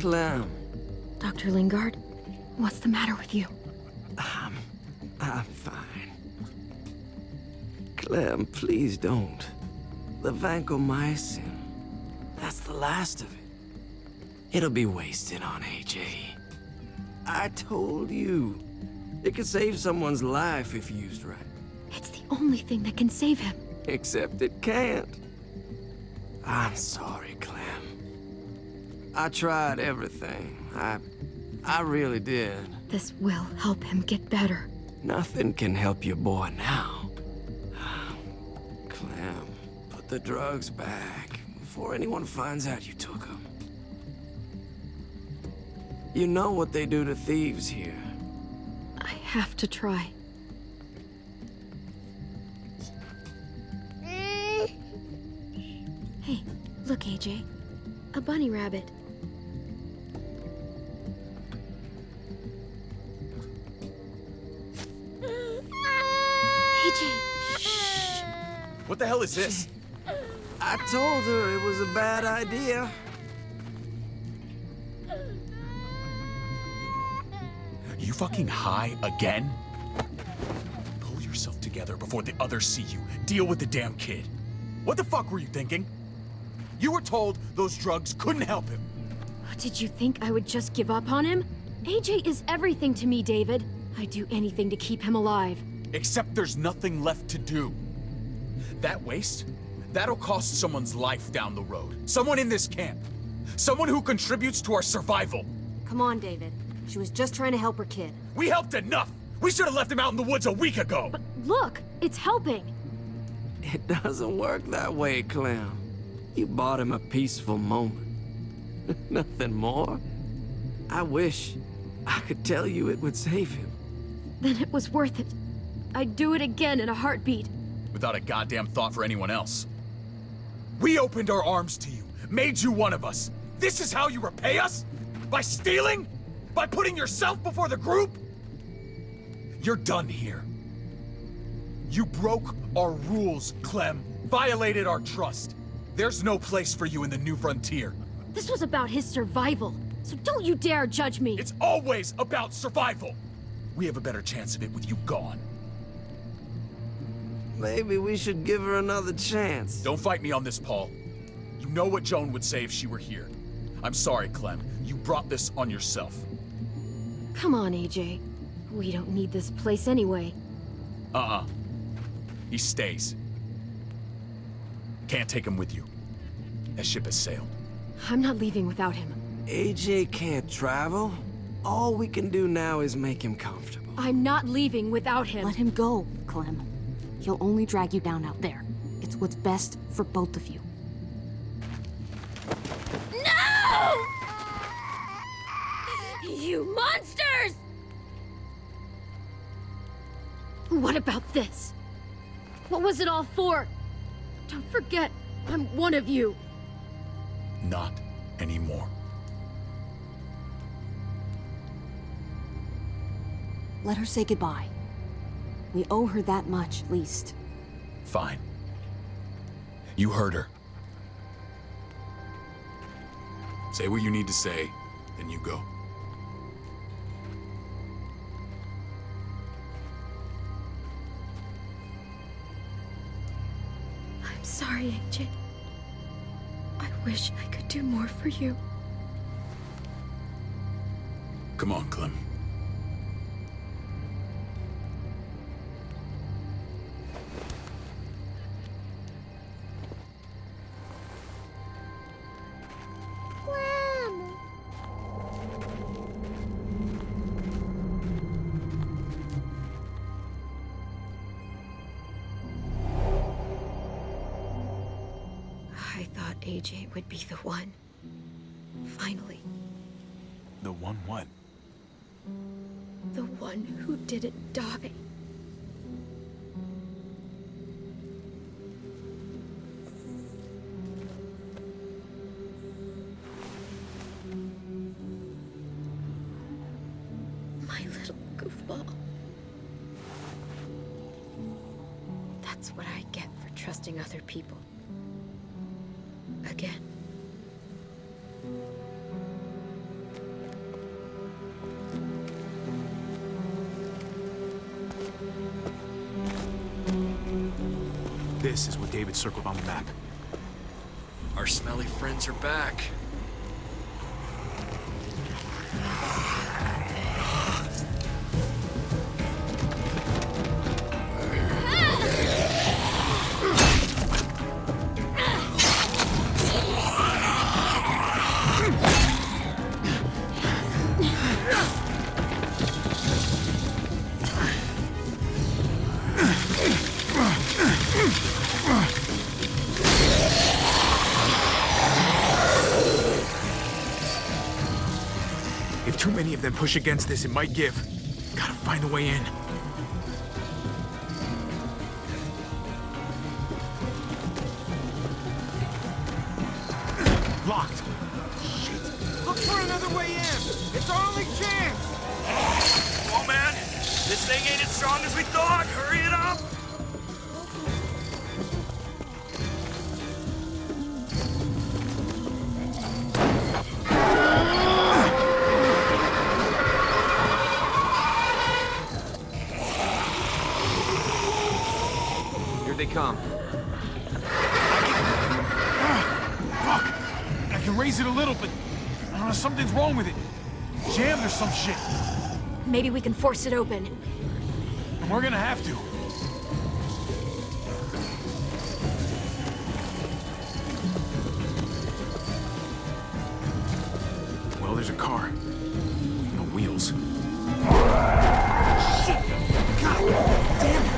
Clem. Dr. Lingard, what's the matter with you? I'm fine. Clem, please don't. The vancomycin, that's the last of it. It'll be wasted on AJ. I told you. It could save someone's life if used right. It's the only thing that can save him. Except it can't. I'm sorry, Clem. I tried everything. I really did. This will help him get better. Nothing can help your boy now. Clem, put the drugs back before anyone finds out you took them. You know what they do to thieves here. I have to try. Hey, look, AJ. A bunny rabbit. AJ, shh. What the hell is this? I told her it was a bad idea. You fucking high again? Pull yourself together before the others see you. Deal with the damn kid. What the fuck were you thinking? You were told those drugs couldn't help him. Did you think I would just give up on him? AJ is everything to me, David. I'd do anything to keep him alive. Except there's nothing left to do. That waste, that'll cost someone's life down the road. Someone in this camp. Someone who contributes to our survival. Come on, David. She was just trying to help her kid. We helped enough! We should have left him out in the woods a week ago! But look, it's helping. It doesn't work that way, Clem. You bought him a peaceful moment. Nothing more. I wish I could tell you it would save him. Then it was worth it. I'd do it again in a heartbeat. Without a goddamn thought for anyone else. We opened our arms to you, made you one of us. This is how you repay us? By stealing? By putting yourself before the group? You're done here. You broke our rules, Clem. Violated our trust. There's no place for you in the new frontier. This was about his survival, so don't you dare judge me. It's always about survival. We have a better chance of it with you gone. Maybe we should give her another chance. Don't fight me on this, Paul. You know what Joan would say if she were here. I'm sorry, Clem. You brought this on yourself. Come on, AJ. We don't need this place anyway. He stays. Can't take him with you. That ship has sailed. I'm not leaving without him. AJ can't travel. All we can do now is make him comfortable. I'm not leaving without him. Let him go, Clem. He'll only drag you down out there. It's what's best for both of you. No! You monsters! What about this? What was it all for? Don't forget, I'm one of you. Not anymore. Let her say goodbye. We owe her that much, at least. Fine. You heard her. Say what you need to say, then you go. I'm sorry, AJ. I wish I could do more for you. Come on, Clem. I thought AJ would be the one. Finally. The one what? The one who didn't die. My little goofball. That's what I get for trusting other people. Again. This is what David circled on the map. Our smelly friends are back. If too many of them push against this, it might give. Gotta find a way in. Locked. Shit. Look for another way in. It's our only chance. Come on, man. This thing ain't as strong as we thought. Hurry it up. They come. Fuck! I can raise it a little, but I don't know, something's wrong with it. Jammed or some shit. Maybe we can force it open. And we're gonna have to. Well, there's a car. No wheels. Shit! God damn it!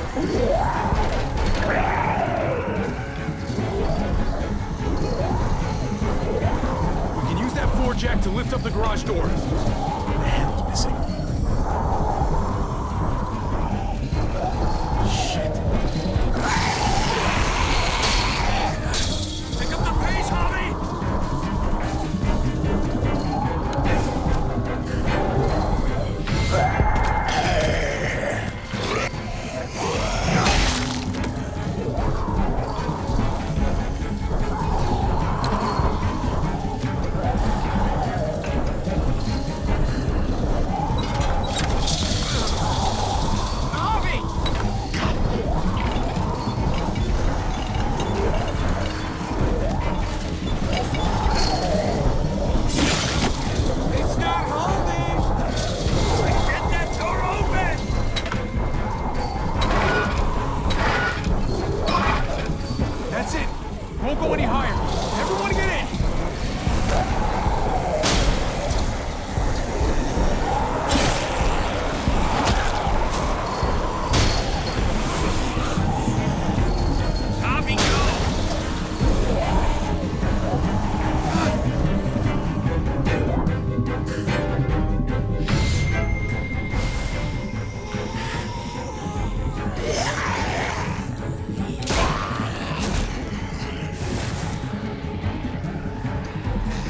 We can use that floor jack to lift up the garage door. What the hell is missing? Shit. Pick up the pace, Javi! Won't go any higher. Everyone get in! Copy, go!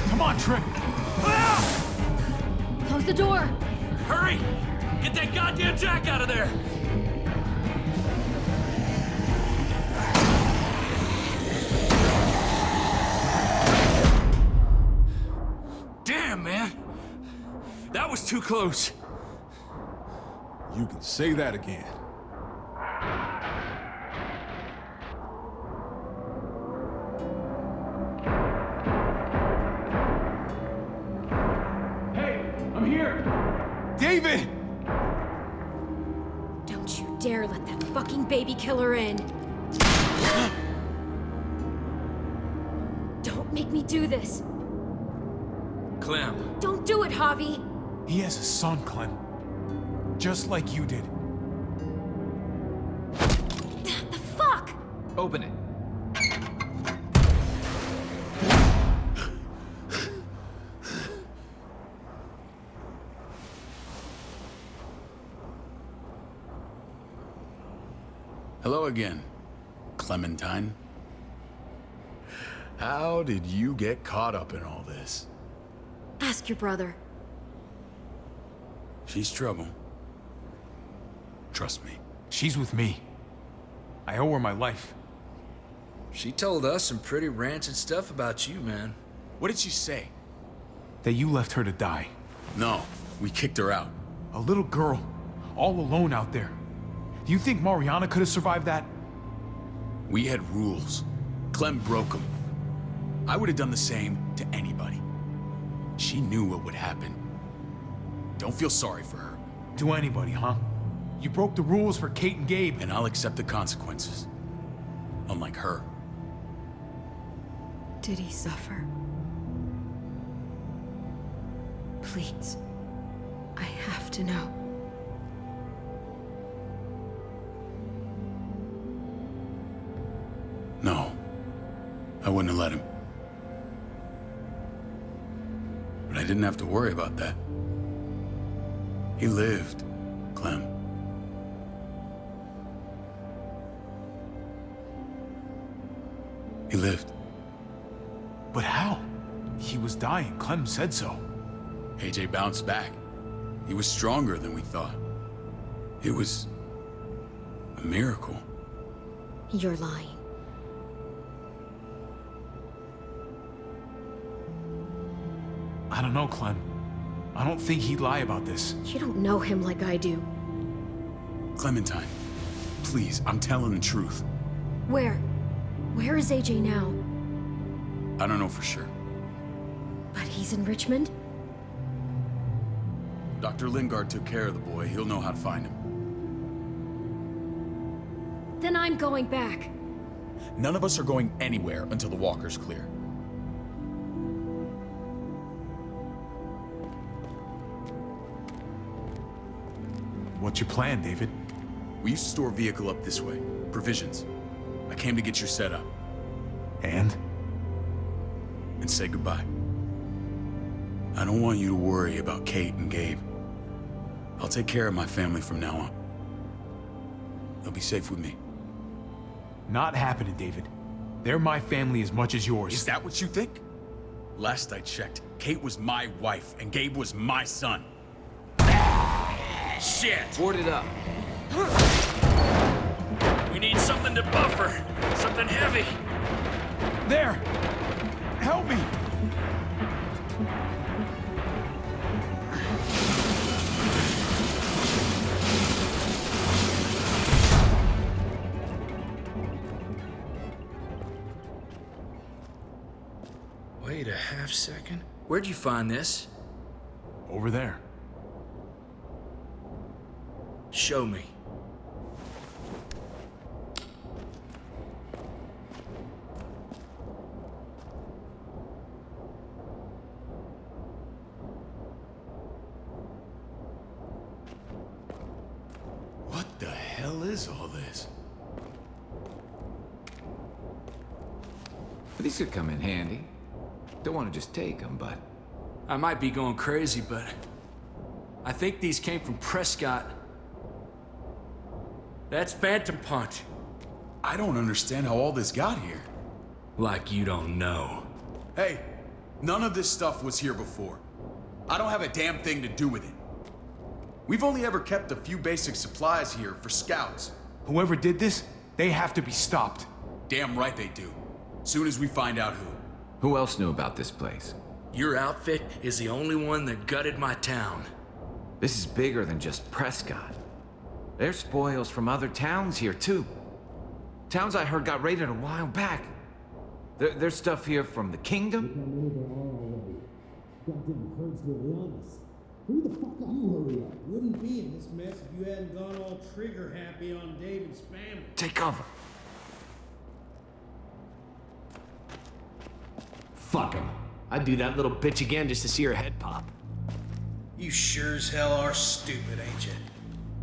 Come on, Trick! Close the door! Hurry! Get that goddamn jack out of there! Damn, man! That was too close. You can say that again. I'm here! David! Don't you dare let that fucking baby killer in! Don't make me do this! Clem. Don't do it, Javi! He has a son, Clem. Just like you did. The fuck? Open it. Hello again, Clementine. How did you get caught up in all this? Ask your brother. She's trouble. Trust me. She's with me. I owe her my life. She told us some pretty rancid stuff about you, man. What did she say? That you left her to die. No, we kicked her out. A little girl, all alone out there. Do you think Mariana could have survived that? We had rules. Clem broke them. I would have done the same to anybody. She knew what would happen. Don't feel sorry for her. To anybody, huh? You broke the rules for Kate and Gabe. And I'll accept the consequences. Unlike her. Did he suffer? Please. I have to know. No. I wouldn't have let him. But I didn't have to worry about that. He lived, Clem. He lived. But how? He was dying. Clem said so. AJ bounced back. He was stronger than we thought. It was a miracle. You're lying. I don't know, Clem. I don't think he'd lie about this. You don't know him like I do. Clementine, please, I'm telling the truth. Where? Where is AJ now? I don't know for sure. But he's in Richmond? Dr. Lingard took care of the boy. He'll know how to find him. Then I'm going back. None of us are going anywhere until the walker's clear. What's your plan, David? We used to store a vehicle up this way. Provisions. I came to get your setup. And? And say goodbye. I don't want you to worry about Kate and Gabe. I'll take care of my family from now on. They'll be safe with me. Not happening, David. They're my family as much as yours. Is that what you think? Last I checked, Kate was my wife and Gabe was my son. Shit! Board it up. We need something to buffer. Something heavy. There! Help me! Wait a half second. Where'd you find this? Over there. Show me. What the hell is all this? These could come in handy. Don't want to just take them, but... I might be going crazy, but... I think these came from Prescott. That's Phantom Punch. I don't understand how all this got here. Like you don't know. Hey, none of this stuff was here before. I don't have a damn thing to do with it. We've only ever kept a few basic supplies here for scouts. Whoever did this, they have to be stopped. Damn right they do. Soon as we find out who. Who else knew about this place? Your outfit is the only one that gutted my town. This is bigger than just Prescott. There's spoils from other towns here, too. Towns I heard got raided a while back. There's stuff here from the kingdom. Goddamn herd's really on us. Who the fuck are you? Hurry up. Wouldn't be in this mess if you hadn't gone all trigger happy on David's family. Take cover. Fuck him. I'd do that little bitch again just to see her head pop. You sure as hell are stupid, ain't you?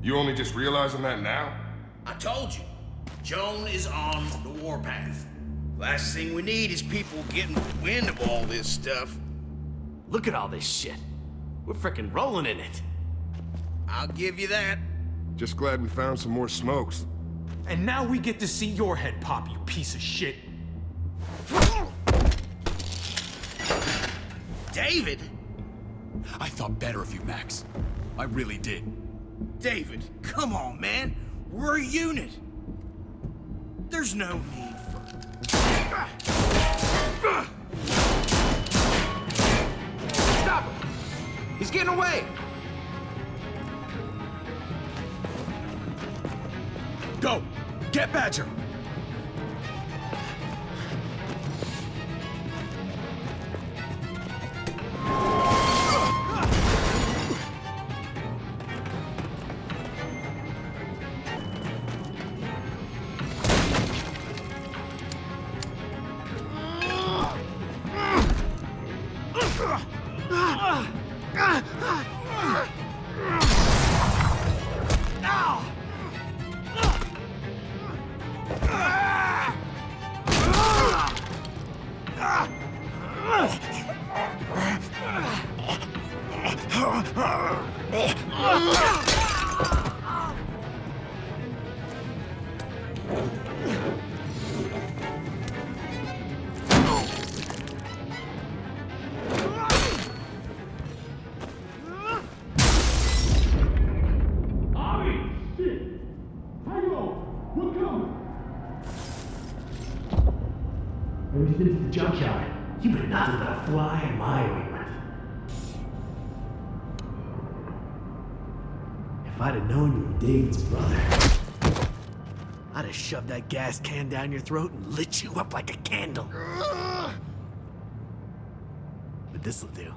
You only just realizing that now? I told you. Joan is on the warpath. Last thing we need is people getting wind of all this stuff. Look at all this shit. We're frickin' rolling in it. I'll give you that. Just glad we found some more smokes. And now we get to see your head pop, you piece of shit. David? I thought better of you, Max. I really did. David, come on, man. We're a unit. There's no need for... Stop him! He's getting away! Go! Get Badger! Ever since the junkyard, you've been nothing but a fly in my ointment. If I'd have known you were David's brother, I'd have shoved that gas can down your throat and lit you up like a candle. But this'll do.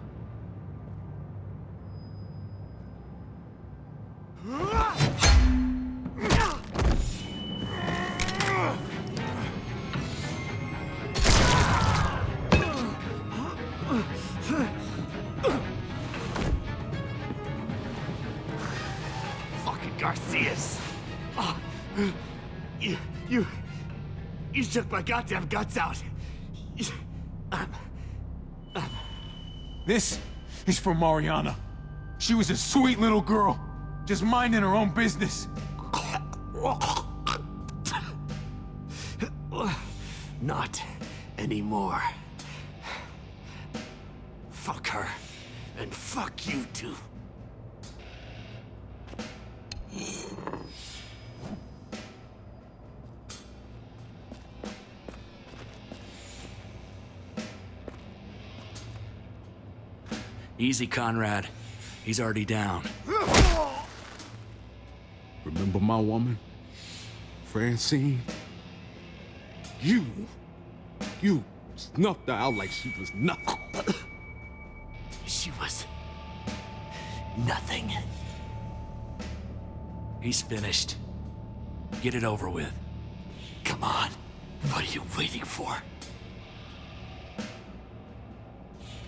Fucking Garcias. Oh, you took my goddamn guts out. This is for Mariana. She was a sweet little girl, just minding her own business. Not anymore. Fuck her, and fuck you too. Easy, Conrad. He's already down. Remember my woman? Francine? You snuffed her out like she was nothing. She was nothing. He's finished. Get it over with. Come on. What are you waiting for?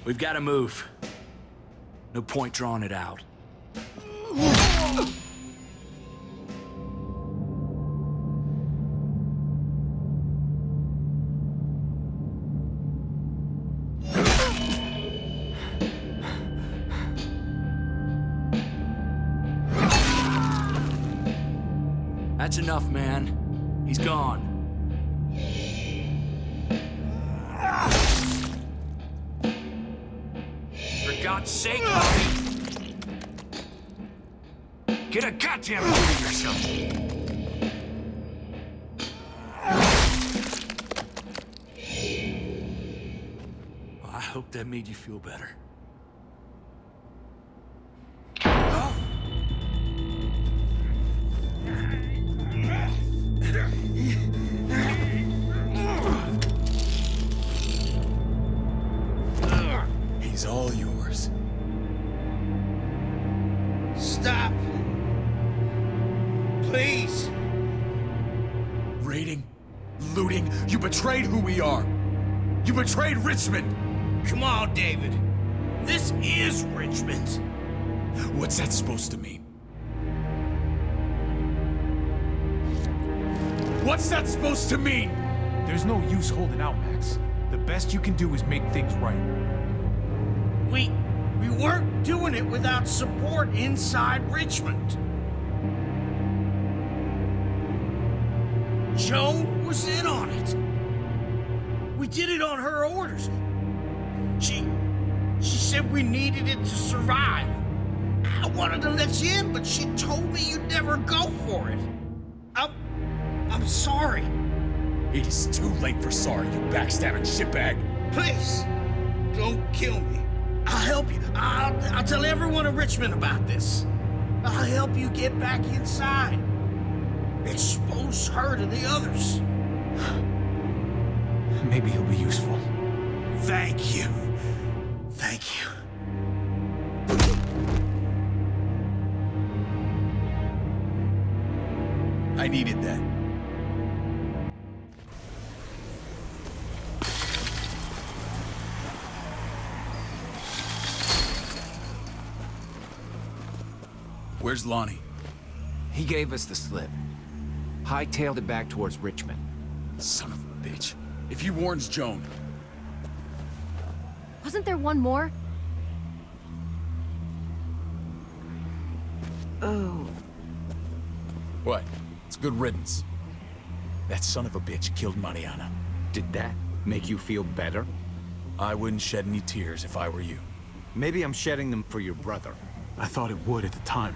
We've got to move. No point drawing it out. That's enough, man. He's gone. For God's sake, Bobby! Get a goddamn hold of yourself! Well, I hope that made you feel better. He's all yours. Stop. Please. Raiding, looting, you betrayed who we are. You betrayed Richmond. Come on, David. This is Richmond. What's that supposed to mean? What's that supposed to mean? There's no use holding out, Max. The best you can do is make things right. We weren't doing it without support inside Richmond. Joan was in on it. We did it on her orders. She said we needed it to survive. I wanted to let you in, but she told me you'd never go for it. I'm sorry. It is too late for sorry, you backstabbing shitbag. Please, don't kill me. I'll help you. I'll tell everyone in Richmond about this. I'll help you get back inside. Expose her to the others. Maybe he'll be useful. Thank you. Thank you. I needed that. Where's Lonnie? He gave us the slip. Hightailed it back towards Richmond. Son of a bitch. If he warns Joan... Wasn't there one more? Oh. What? It's good riddance. That son of a bitch killed Mariana. Did that make you feel better? I wouldn't shed any tears if I were you. Maybe I'm shedding them for your brother. I thought it would at the time.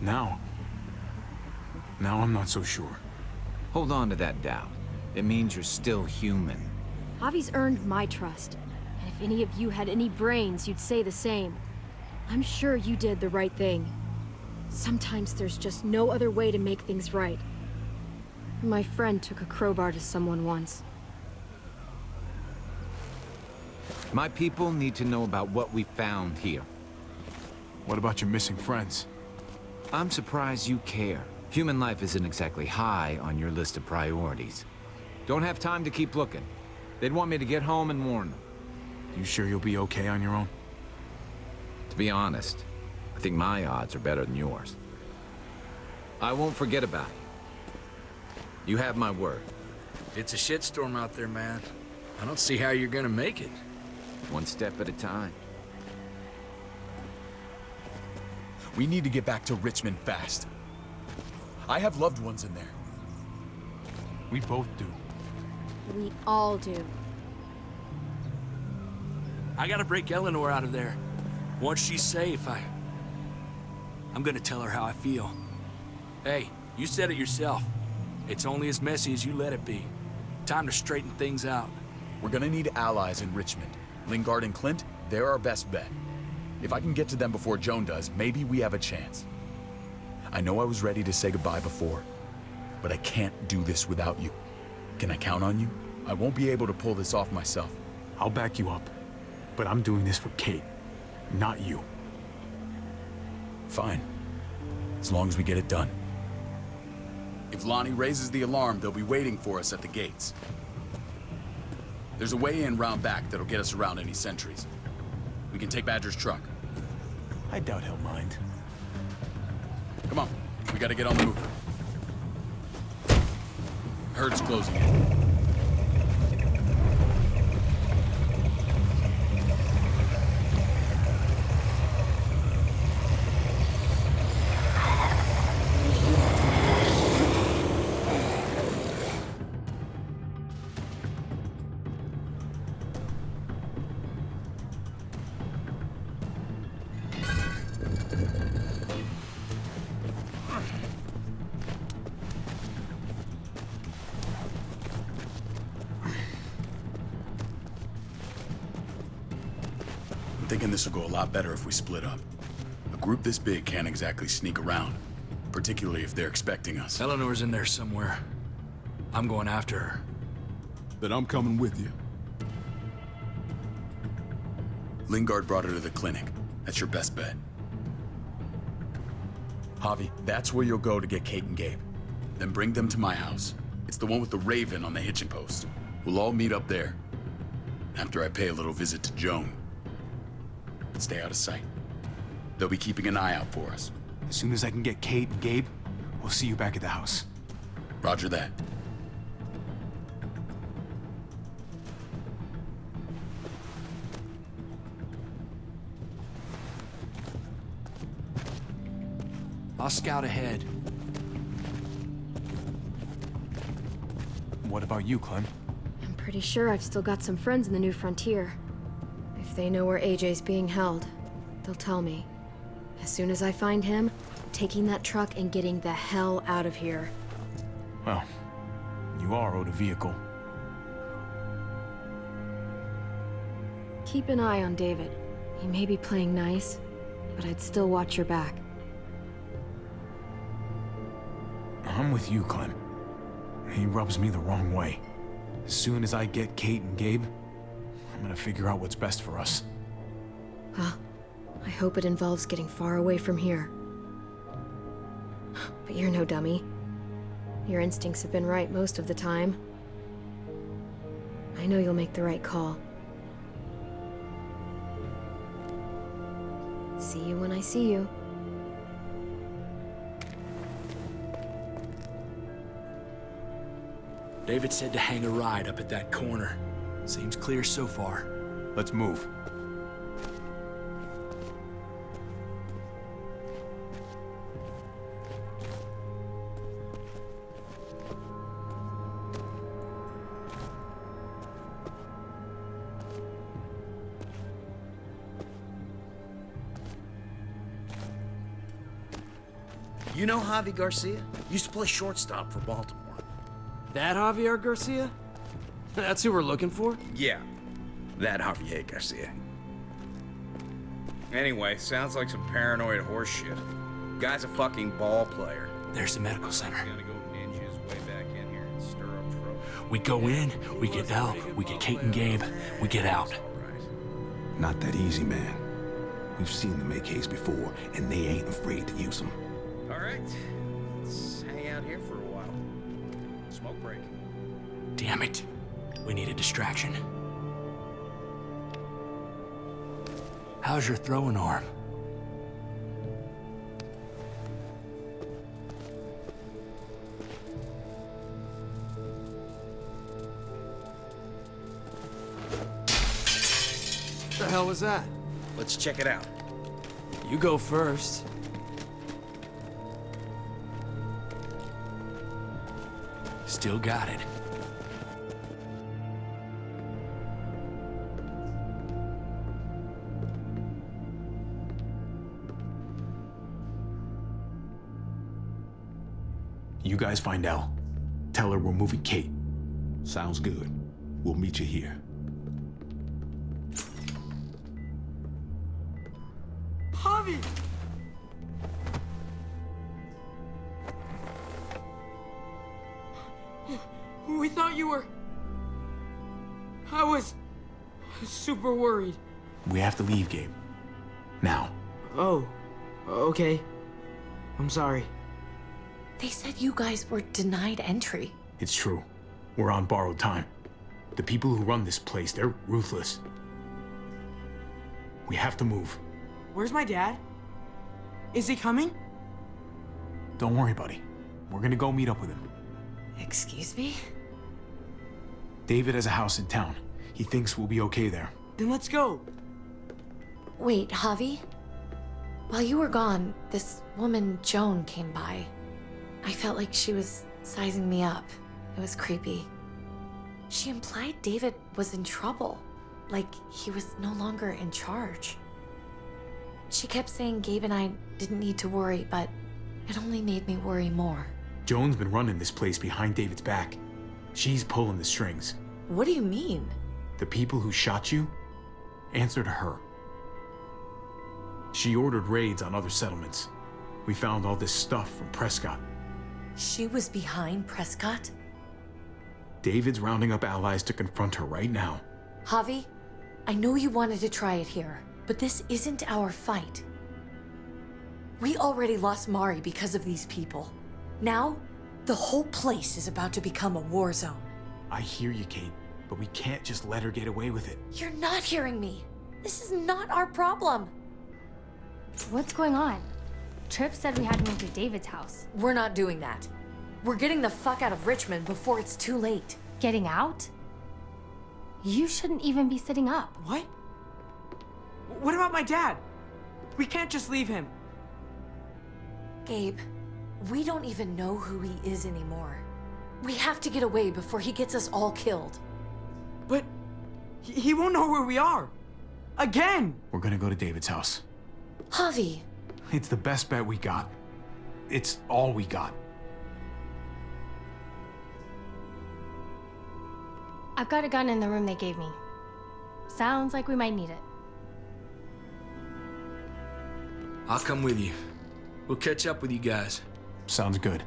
Now I'm not so sure. Hold on to that doubt. It means you're still human. Javi's earned my trust. And if any of you had any brains, you'd say the same. I'm sure you did the right thing. Sometimes there's just no other way to make things right. My friend took a crowbar to someone once. My people need to know about what we found here. What about your missing friends? I'm surprised you care. Human life isn't exactly high on your list of priorities. Don't have time to keep looking. They'd want me to get home and warn them. You sure you'll be okay on your own? To be honest, I think my odds are better than yours. I won't forget about it. You have my word. It's a shitstorm out there, man. I don't see how you're gonna make it. One step at a time. We need to get back to Richmond fast. I have loved ones in there. We both do. We all do. I gotta break Eleanor out of there. Once she's safe, I'm gonna tell her how I feel. Hey, you said it yourself. It's only as messy as you let it be. Time to straighten things out. We're gonna need allies in Richmond. Lingard and Clint, they're our best bet. If I can get to them before Joan does, maybe we have a chance. I know I was ready to say goodbye before, but I can't do this without you. Can I count on you? I won't be able to pull this off myself. I'll back you up, but I'm doing this for Kate, not you. Fine. As long as we get it done. If Lonnie raises the alarm, they'll be waiting for us at the gates. There's a way in round back that'll get us around any sentries. We can take Badger's truck. I doubt he'll mind. Come on, we gotta get on the move. Herd's closing in. I'm thinking this will go a lot better if we split up. A group this big can't exactly sneak around, particularly if they're expecting us. Eleanor's in there somewhere. I'm going after her. Then I'm coming with you. Lingard brought her to the clinic. That's your best bet. Javi, that's where you'll go to get Kate and Gabe. Then bring them to my house. It's the one with the raven on the hitching post. We'll all meet up there. After I pay a little visit to Joan. Stay out of sight. They'll be keeping an eye out for us. As soon as I can get Kate and Gabe, we'll see you back at the house. Roger that. I'll scout ahead. What about you, Clem? I'm pretty sure I've still got some friends in the New Frontier. If they know where AJ's being held, they'll tell me. As soon as I find him, I'm taking that truck and getting the hell out of here. Well, you are owed a vehicle. Keep an eye on David. He may be playing nice, but I'd still watch your back. I'm with you, Clem. He rubs me the wrong way. As soon as I get Kate and Gabe, I'm gonna figure out what's best for us. Well, I hope it involves getting far away from here. But you're no dummy. Your instincts have been right most of the time. I know you'll make the right call. See you when I see you. David said to hang a ride up at that corner. Seems clear so far. Let's move. You know Javi Garcia? Used to play shortstop for Baltimore. That Javier Garcia? That's who we're looking for? Yeah, that Javier Garcia. Anyway, sounds like some paranoid horse shit. Guy's a fucking ball player. There's the medical center. Gonna go ninja his way back in here and stir up trouble. We go in, we get Elle, we get Kate and Gabe, we get out. Not that easy, man. We've seen them AKs before, and they ain't afraid to use them. All right, let's hang out here for a while. Smoke break. Damn it. We need a distraction. How's your throwing arm? What the hell was that? Let's check it out. You go first. Still got it. You guys find Elle. Tell her we're moving Kate. Sounds good. We'll meet you here. Javi! We thought you were... I was super worried. We have to leave, Gabe. Now. Oh, okay. I'm sorry. They said you guys were denied entry. It's true. We're on borrowed time. The people who run this place, they're ruthless. We have to move. Where's my dad? Is he coming? Don't worry, buddy. We're gonna go meet up with him. Excuse me? David has a house in town. He thinks we'll be okay there. Then let's go. Wait, Javi? While you were gone, this woman, Joan, came by. I felt like she was sizing me up. It was creepy. She implied David was in trouble, like he was no longer in charge. She kept saying Gabe and I didn't need to worry, but it only made me worry more. Joan's been running this place behind David's back. She's pulling the strings. What do you mean? The people who shot you answered her. She ordered raids on other settlements. We found all this stuff from Prescott. She was behind Prescott? David's rounding up allies to confront her right now. Javi, I know you wanted to try it here, but this isn't our fight. We already lost Mari because of these people. Now, the whole place is about to become a war zone. I hear you, Kate, but we can't just let her get away with it. You're not hearing me. This is not our problem. What's going on? Tripp said we had to move to David's house. We're not doing that. We're getting the fuck out of Richmond before it's too late. Getting out? You shouldn't even be sitting up. What? What about my dad? We can't just leave him. Gabe, we don't even know who he is anymore. We have to get away before he gets us all killed. But he won't know where we are. Again! We're gonna go to David's house. Javi. It's the best bet we got. It's all we got. I've got a gun in the room they gave me. Sounds like we might need it. I'll come with you. We'll catch up with you guys. Sounds good.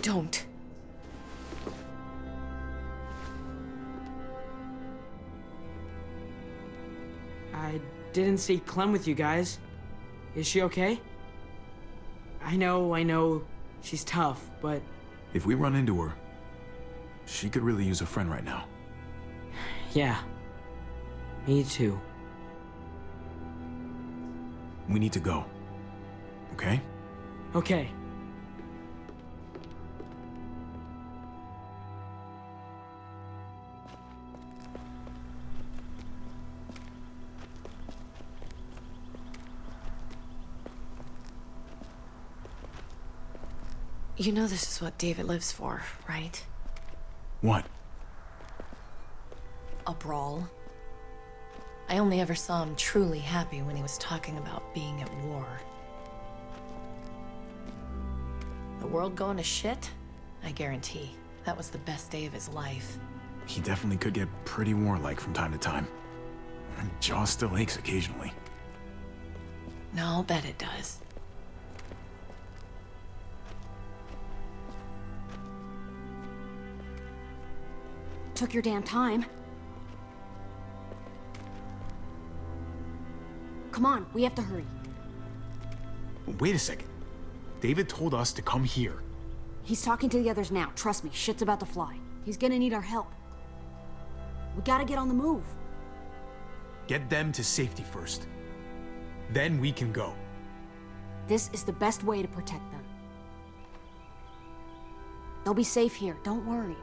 Don't. I didn't see Clem with you guys. Is she okay? I know, she's tough, but... If we run into her, she could really use a friend right now. Yeah. Me too. We need to go. Okay? Okay. You know this is what David lives for, right? What? A brawl. I only ever saw him truly happy when he was talking about being at war. The world going to shit? I guarantee that was the best day of his life. He definitely could get pretty warlike from time to time. And jaw still aches occasionally. No, I'll bet it does. Took your damn time. Come on, we have to hurry. Wait a second. David told us to come here. He's talking to the others now. Trust me, shit's about to fly. He's gonna need our help. We gotta get on the move. Get them to safety first. Then we can go. This is the best way to protect them. They'll be safe here, don't worry.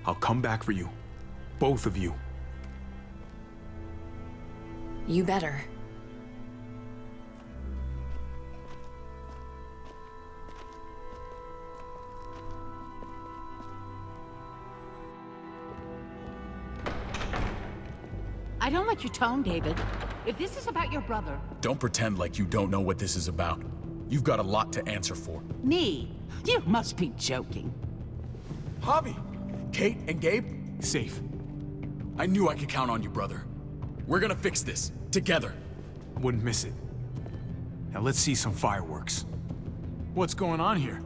I'll come back for you. Both of you. You better. I don't like your tone, David. If this is about your brother... Don't pretend like you don't know what this is about. You've got a lot to answer for. Me? You must be joking. Javi! Kate and Gabe? Safe. I knew I could count on you, brother. We're gonna fix this. Together. Wouldn't miss it. Now let's see some fireworks. What's going on here?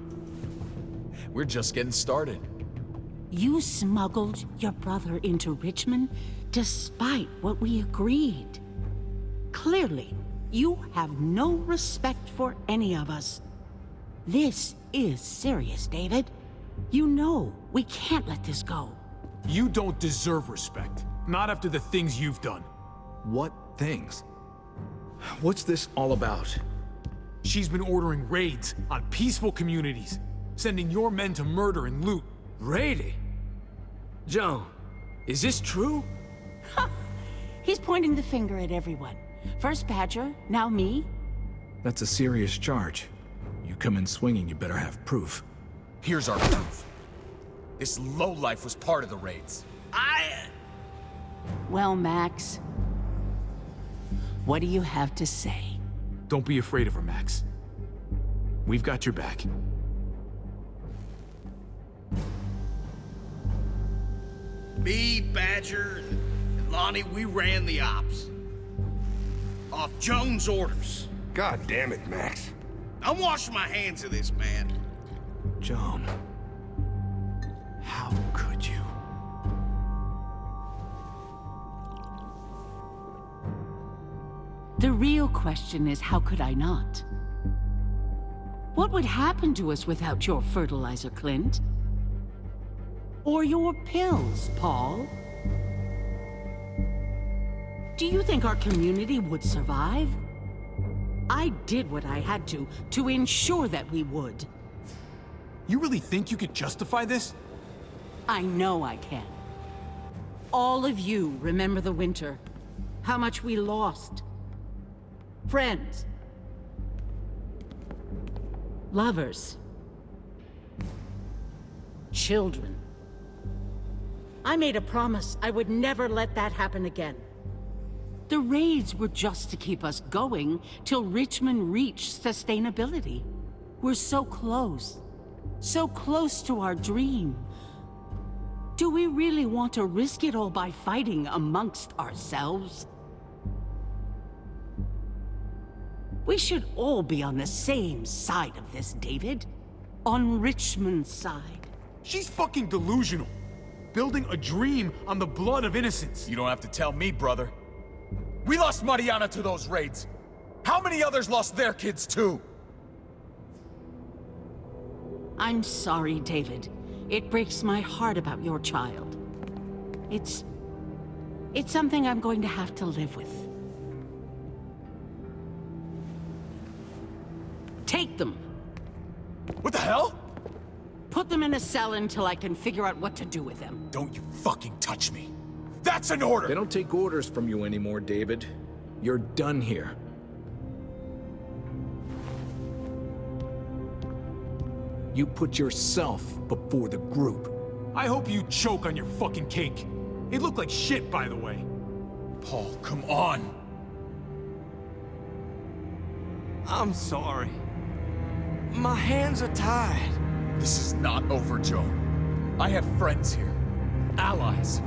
We're just getting started. You smuggled your brother into Richmond despite what we agreed. Clearly, you have no respect for any of us. This is serious, David. You know we can't let this go. You don't deserve respect. Not after the things you've done. What things? What's this all about? She's been ordering raids on peaceful communities, sending your men to murder and loot. Raiding? Joe, is this true? He's pointing the finger at everyone. First Badger, now me. That's a serious charge. You come in swinging, you better have proof. Here's our proof. This lowlife was part of the raids. Well, Max, what do you have to say? Don't be afraid of her, Max. We've got your back. Me, Badger, and Lonnie, we ran the ops. Off Jones' orders. God damn it, Max. I'm washing my hands of this, man. Joan, how could you? The real question is, how could I not? What would happen to us without your fertilizer, Clint? Or your pills, Paul? Do you think our community would survive? I did what I had to ensure that we would. You really think you could justify this? I know I can. All of you remember the winter. How much we lost. Friends. Lovers. Children. I made a promise I would never let that happen again. The raids were just to keep us going till Richmond reached sustainability. We're so close to our dream. Do we really want to risk it all by fighting amongst ourselves? We should all be on the same side of this, David. On Richmond's side. She's fucking delusional. Building a dream on the blood of innocents. You don't have to tell me, brother. We lost Mariana to those raids. How many others lost their kids too? I'm sorry, David. It breaks my heart about your child. It's something I'm going to have to live with. Take them. What the hell? Put them in a cell until I can figure out what to do with them. Don't you fucking touch me. That's an order! They don't take orders from you anymore, David. You're done here. You put yourself before the group. I hope you choke on your fucking cake. It looked like shit, by the way. Paul, come on. I'm sorry. My hands are tied. This is not over, Joe. I have friends here. Allies.